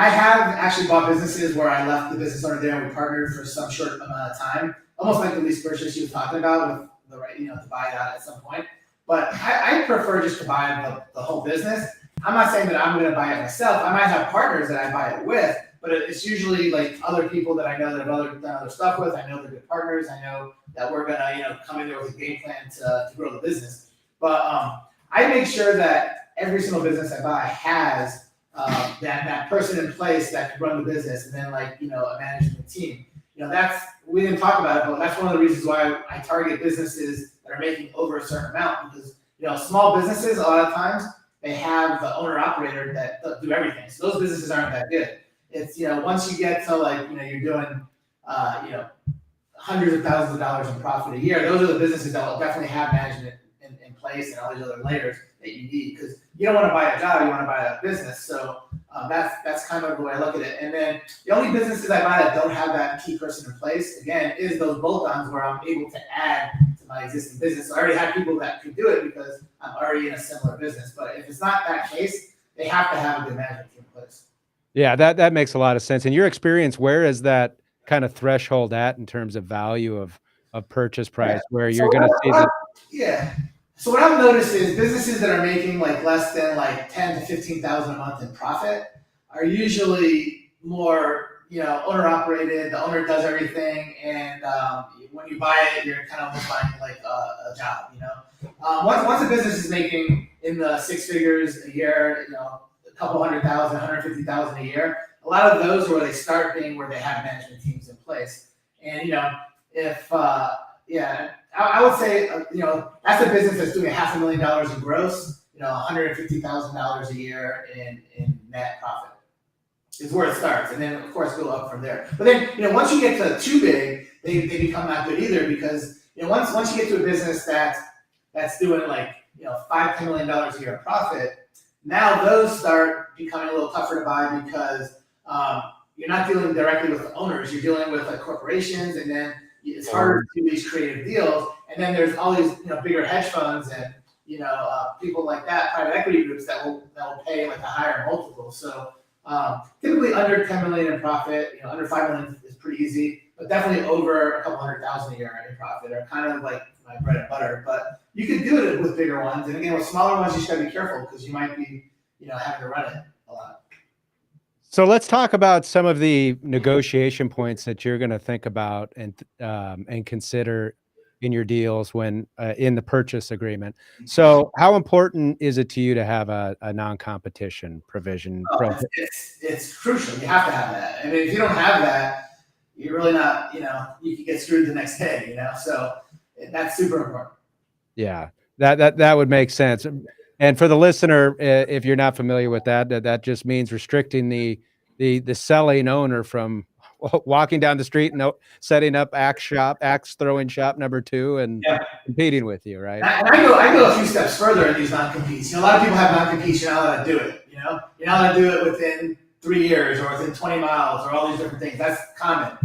G: have actually bought businesses where I left the business owner there and we partnered for some short amount of time, almost like the lease purchase you were talking about with the right, to buy it out at some point. But I prefer just to buy the whole business. I'm not saying that I'm going to buy it myself. I might have partners that I buy it with, but it's usually like other people that I know that have done other stuff with. I know they're good partners. I know that we're going to, come in there with a game plan to grow the business. But I make sure that every single business I buy has that person in place that can run the business, and then a management team. We didn't talk about it, but that's one of the reasons why I target businesses that are making over a certain amount, because small businesses a lot of times they have the owner operator that do everything. So those businesses aren't that good. It's once you get to you're doing hundreds of thousands of dollars in profit a year, those are the businesses that will definitely have management in place and all these other layers that you need, because you don't want to buy a job, you want to buy a business. So that's kind of the way I look at it. And then the only businesses I buy that don't have that key person in place, again, is those bolt-ons where I'm able to add to my existing business. So I already have people that can do it because I'm already in a similar business. But if it's not that case, they have to have a good management team in place. Yeah,
B: that makes a lot of sense. In your experience, where is that kind of threshold at in terms of value of purchase price, where you're going to see that?
G: Yeah. So what I've noticed is businesses that are making less than $10,000 to $15,000 a month in profit are usually more, owner operated. The owner does everything, and when you buy it, you're kind of almost buying a job. Once a business is making in the six figures a year, a couple $100,000, $150,000 a year, a lot of those are where they start being where they have management teams in place. And if I would say, that's a business that's doing $500,000 in gross, $150,000 a year in net profit is where it starts. And then of course go up from there. But then, once you get to too big, they become not good either, because, once you get to a business that's doing $5-10 million a year in profit. Now those start becoming a little tougher to buy because you're not dealing directly with the owners. You're dealing with like corporations, and then it's harder to do these creative deals. And then there's all these bigger hedge funds and people like that, private equity groups that will pay like a higher multiple. So typically under 10 million in profit, under 5 million is pretty easy, but definitely over a couple 100,000 a year in profit are kind of like my bread and butter. But you could do it with bigger ones, and again with smaller ones, you just gotta be careful because you might be having to run it a lot.
B: So let's talk about some of the negotiation points that you're going to think about and consider in your deals when in the purchase agreement. So how important is it to you to have a non-competition provision?
G: It's crucial. You have to have that. I mean, if you don't have that, you're really not, you could get screwed the next day, so that's super important.
B: Yeah, that would make sense. And for the listener, if you're not familiar with that just means restricting the selling owner from walking down the street and setting up axe throwing shop number 2 and competing with you, right?
G: And I go a few steps further in these non-competes. A lot of people have non-competes. You're not allowed to do it. You're not allowed to do it within 3 years or within 20 miles or all these different things. That's common.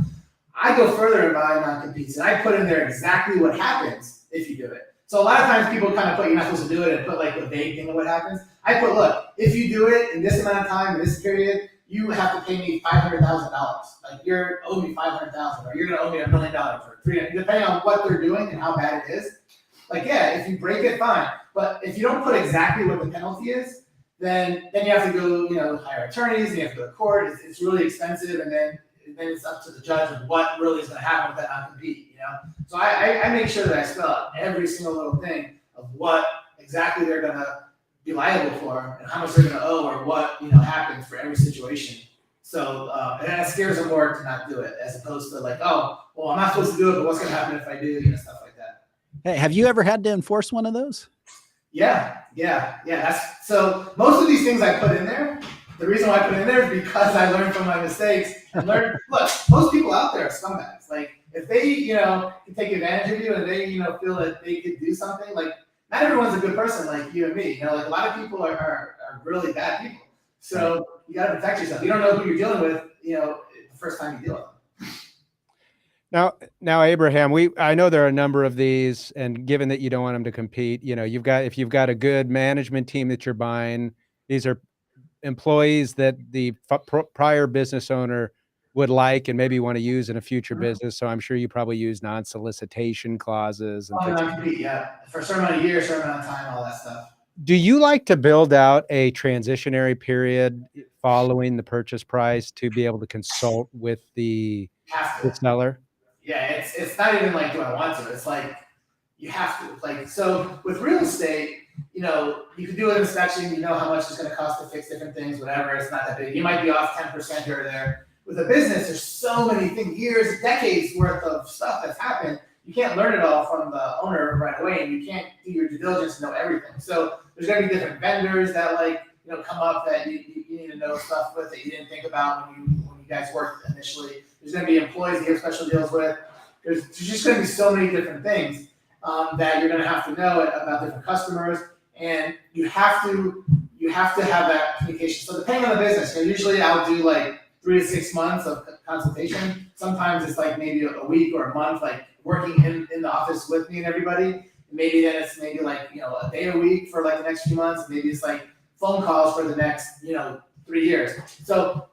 G: I go further in my non-competes, and I put in there exactly what happens if you do it. So a lot of times people kind of put you're not supposed to do it and put like a vague thing of what happens. I put, look, if you do it in this amount of time, in this period, you have to pay me $500,000. Like you're owing me $500,000, or you're gonna owe me $1 million or $300,000, depending on what they're doing and how bad it is. Like if you break it, fine. But if you don't put exactly what the penalty is, then you have to go, hire attorneys, and you have to go to court. It's really expensive, and then it's up to the judge of what really is going to happen with that non-compete. So I make sure that I spell out every single little thing of what exactly they're going to be liable for and how much they're going to owe or what happens for every situation. So and that scares them more to not do it, as opposed to like, oh, well, I'm not supposed to do it, but what's going to happen if I do? Stuff like that.
A: Hey, have you ever had to enforce one of those?
G: Yeah. That's so. Most of these things I put in there. The reason why I put it in there is because I learned from my mistakes and learned. Look, most people out there are scumbags. Like if they, can take advantage of you and they, feel that they could do something. Like not everyone's a good person like you and me. Like a lot of people are really bad people. So you got to protect yourself. You don't know who you're dealing with. The first time you deal with them.
B: Now, Abraham, I know there are a number of these, and given that you don't want them to compete, if you've got a good management team that you're buying, these are employees that the prior business owner would like and maybe want to use in a future business. So I'm sure you probably use non-solicitation clauses. And
G: non-compete, for a certain amount of years, certain amount of time, all that stuff.
B: Do you like to build out a transitionary period following the purchase price to be able to consult with the seller?
G: Yeah, it's not even like, do I want to? It's like, you have to. Like, so with real estate, you can do an inspection, how much it's going to cost to fix different things, whatever. It's not that big. You might be off 10% here or there. With a business, there's so many things, years, decades worth of stuff that's happened. You can't learn it all from the owner right away, and you can't do your due diligence to know everything. So there's going to be different vendors that come up that you need to know stuff with that you didn't think about when you guys worked initially. There's going to be employees that you have special deals with. There's just going to be so many different things that you're going to have to know about different customers, and you have to have that communication. So depending on the business, usually I'll do like 3 to 6 months of consultation. Sometimes it's like maybe a week or a month, like working in the office with me and everybody. Maybe then it's maybe like a day a week for like the next few months. Maybe it's like phone calls for the next 3 years. So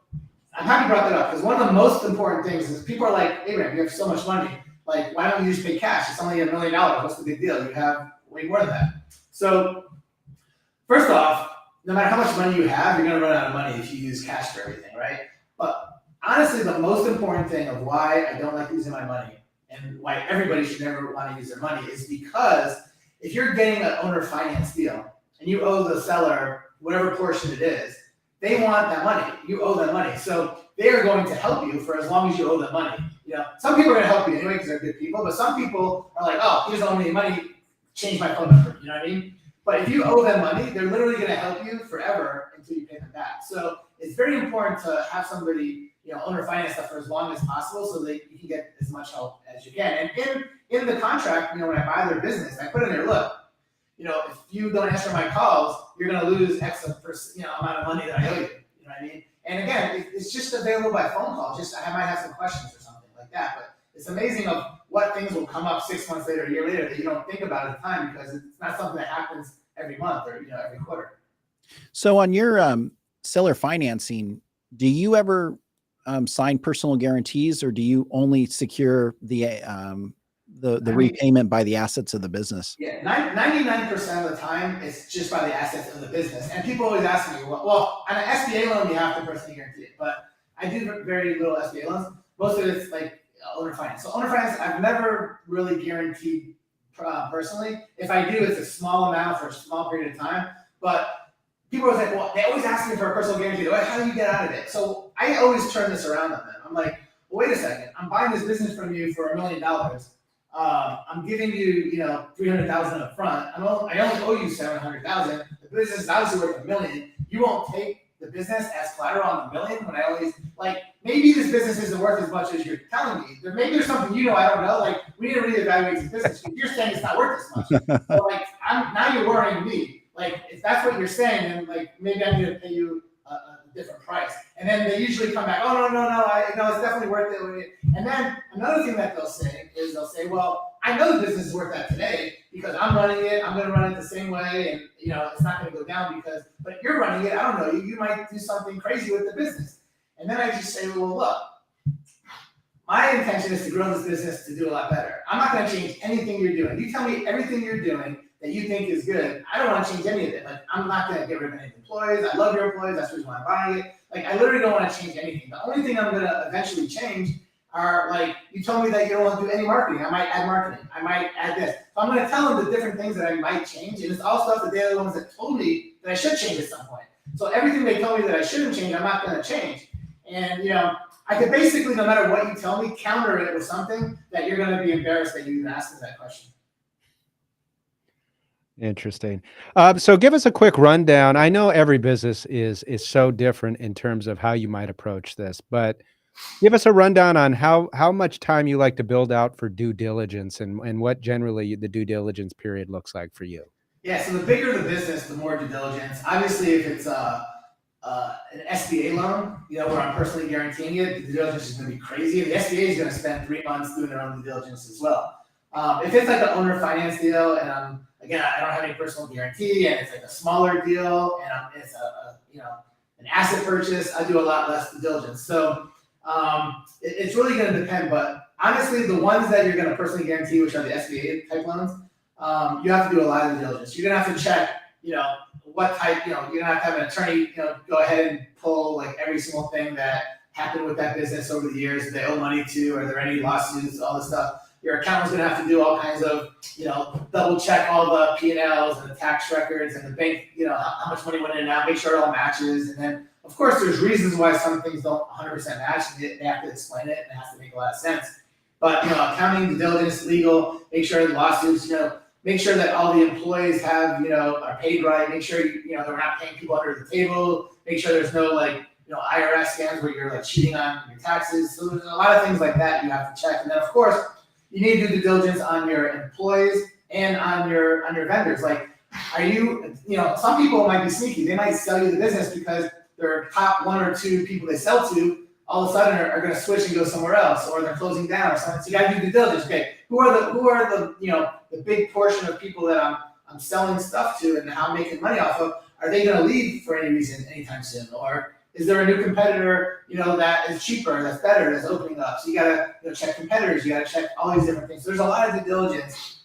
G: I'm happy you brought that up, because one of the most important things is people are like, hey man, you have so much money. Like, why don't you just pay cash? It's only $1 million. What's the big deal? You have way more than that. So first off, no matter how much money you have, you're going to run out of money if you use cash for everything, right? But honestly, the most important thing of why I don't like using my money and why everybody should never want to use their money is because if you're getting an owner finance deal and you owe the seller whatever portion it is, they want that money. You owe them money. So they are going to help you for as long as you owe them money. Some people are going to help you anyway because they're good people, but some people are like, oh, he doesn't owe me money, change my phone number. You know what I mean? But if you owe them money, they're literally going to help you forever until you pay them back. So it's very important to have somebody, owner finance stuff for as long as possible so that you can get as much help as you can. And in the contract, when I buy their business, I put in there, look, if you don't answer my calls, you're going to lose X amount of money that I owe you. You know what I mean? And again, it's just available by phone call. I might have some questions or something like that. But it's amazing of what things will come up 6 months later, a year later that you don't think about at the time because it's not something that happens every month or every quarter.
A: So on your seller financing, do you ever sign personal guarantees, or do you only secure the repayment by the assets of the business?
G: Yeah, 99% of the time, it's just by the assets of the business. And people always ask me, well, on an SBA loan, you have to personally guarantee it. But I do very little SBA loans. Most of it's like owner finance. So owner finance, I've never really guaranteed personally. If I do, it's a small amount for a small period of time. But people are like, well, they always ask me for a personal guarantee. How do you get out of it? So I always turn this around on them. I'm like, well, wait a second. I'm buying this business from you for $1 million. I'm giving you, $300,000 up front. I only owe you $700,000. The business is obviously worth $1 million. You won't take the business as collateral on $1 million when I always maybe this business isn't worth as much as you're telling me. Maybe there's something I don't know. We need to reevaluate the business. If you're saying it's not worth as much, so now you're worrying me. If that's what you're saying, then maybe I need to pay you a different price. And then they usually come back, oh, no, it's definitely worth it. And then another thing that they'll say, well, I know the business is worth that today because I'm running it. I'm going to run it the same way. And, it's not going to go down but you're running it. I don't know. You might do something crazy with the business. And then I just say, well, look, my intention is to grow this business to do a lot better. I'm not going to change anything you're doing. You tell me everything you're doing that you think is good. I don't want to change any of it. I'm not going to get rid of any employees. I love your employees. That's the reason why I'm buying it. I literally don't want to change anything. The only thing I'm going to eventually change are you told me that you don't want to do any marketing. I might add marketing. I might add this. So I'm going to tell them the different things that I might change. And it's all stuff that they're the ones that told me that I should change at some point. So everything they told me that I shouldn't change, I'm not going to change. And, I could basically, no matter what you tell me, counter it with something that you're going to be embarrassed that you even asked me that question.
B: Interesting. So give us a quick rundown. I know every business is so different in terms of how you might approach this, but give us a rundown on how much time you like to build out for due diligence and what generally the due diligence period looks like for you.
G: Yeah, so the bigger the business, the more due diligence. Obviously, if it's an SBA loan, where I'm personally guaranteeing it, the due diligence is going to be crazy. The SBA is going to spend 3 months doing their own due diligence as well. If it's an owner finance deal, and I don't have any personal guarantee, and it's a smaller deal, and it's an asset purchase, I do a lot less due diligence. So it's really going to depend. But honestly, the ones that you're going to personally guarantee, which are the SBA type loans, you have to do a lot of due diligence. You're going to have to check, what type, you're going to have an attorney, go ahead and pull every single thing that happened with that business over the years. Do they owe money to? Are there any lawsuits? All this stuff. Your accountant's going to have to do all kinds of, double check all the P&Ls and the tax records and the bank, how much money went in and out, make sure it all matches. And then, of course, there's reasons why some things don't 100% match. They have to explain it, and it has to make a lot of sense. But, accounting, due diligence, legal, make sure the lawsuits, make sure that all the employees have, are paid right. Make sure, they're not paying people under the table. Make sure there's no, IRS scams where you're, cheating on your taxes. So there's a lot of things like that you have to check. And then, of course, you need to do due diligence on your employees and on your vendors. Are you, some people might be sneaky. They might sell you the business because their top 1 or 2 people they sell to all of a sudden are going to switch and go somewhere else, or they're closing down or something. So you got to do due diligence. Okay, who are the the big portion of people that I'm selling stuff to and how I'm making money off of? Are they going to leave for any reason anytime soon, or is there a new competitor, that is cheaper, that's better, that's opening up? So you got to check competitors. You got to check all these different things. So there's a lot of due diligence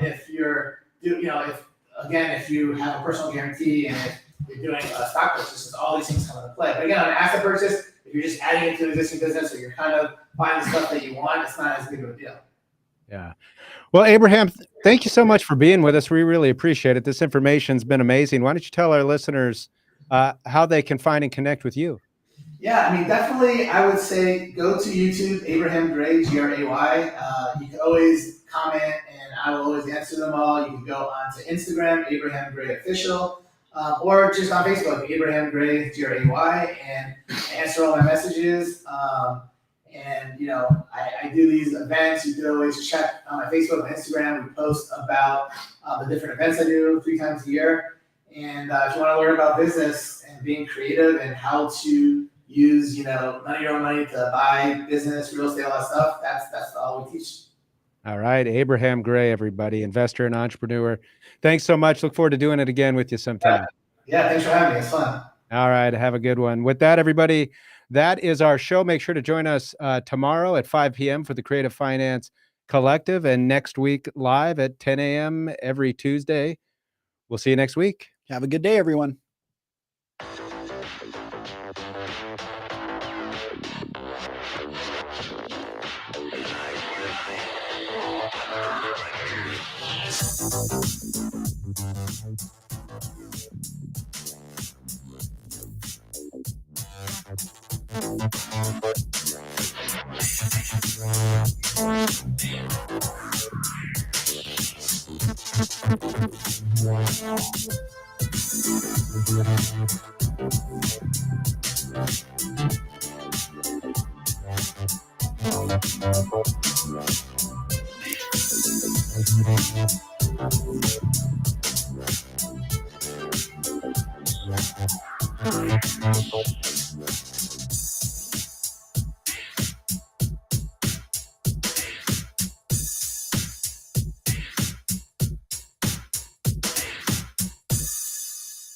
G: if you're, if you have a personal guarantee and if you're doing a stock purchases, all these things come into play. But again, on an asset purchase, if you're just adding it to an existing business or you're kind of buying the stuff that you want, it's not as big of a deal.
B: Yeah. Well, Abraham, thank you so much for being with us. We really appreciate it. This information's been amazing. Why don't you tell our listeners how they can find and connect with you?
G: Yeah, definitely, I would say go to YouTube, Abraham Gray, Gray. You can always comment, and I will always answer them all. You can go on to Instagram, Abraham Gray Official, or just on Facebook, Abraham Gray, Gray, and answer all my messages. And, I do these events. You can always check on my Facebook and Instagram. We post about the different events I do 3 times a year. And if you want to learn about business and being creative and how to use, none of your own money to buy business, real estate, all that stuff, that's all we teach.
B: All right. Abraham Gray, everybody, investor and entrepreneur. Thanks so much. Look forward to doing it again with you sometime.
G: Yeah, thanks for having me. It's fun.
B: All right. Have a good one. With that, everybody, that is our show. Make sure to join us tomorrow at 5 p.m. for the Creative Finance Collective, and next week live at 10 a.m. every Tuesday. We'll see you next week.
A: Have a good day, everyone.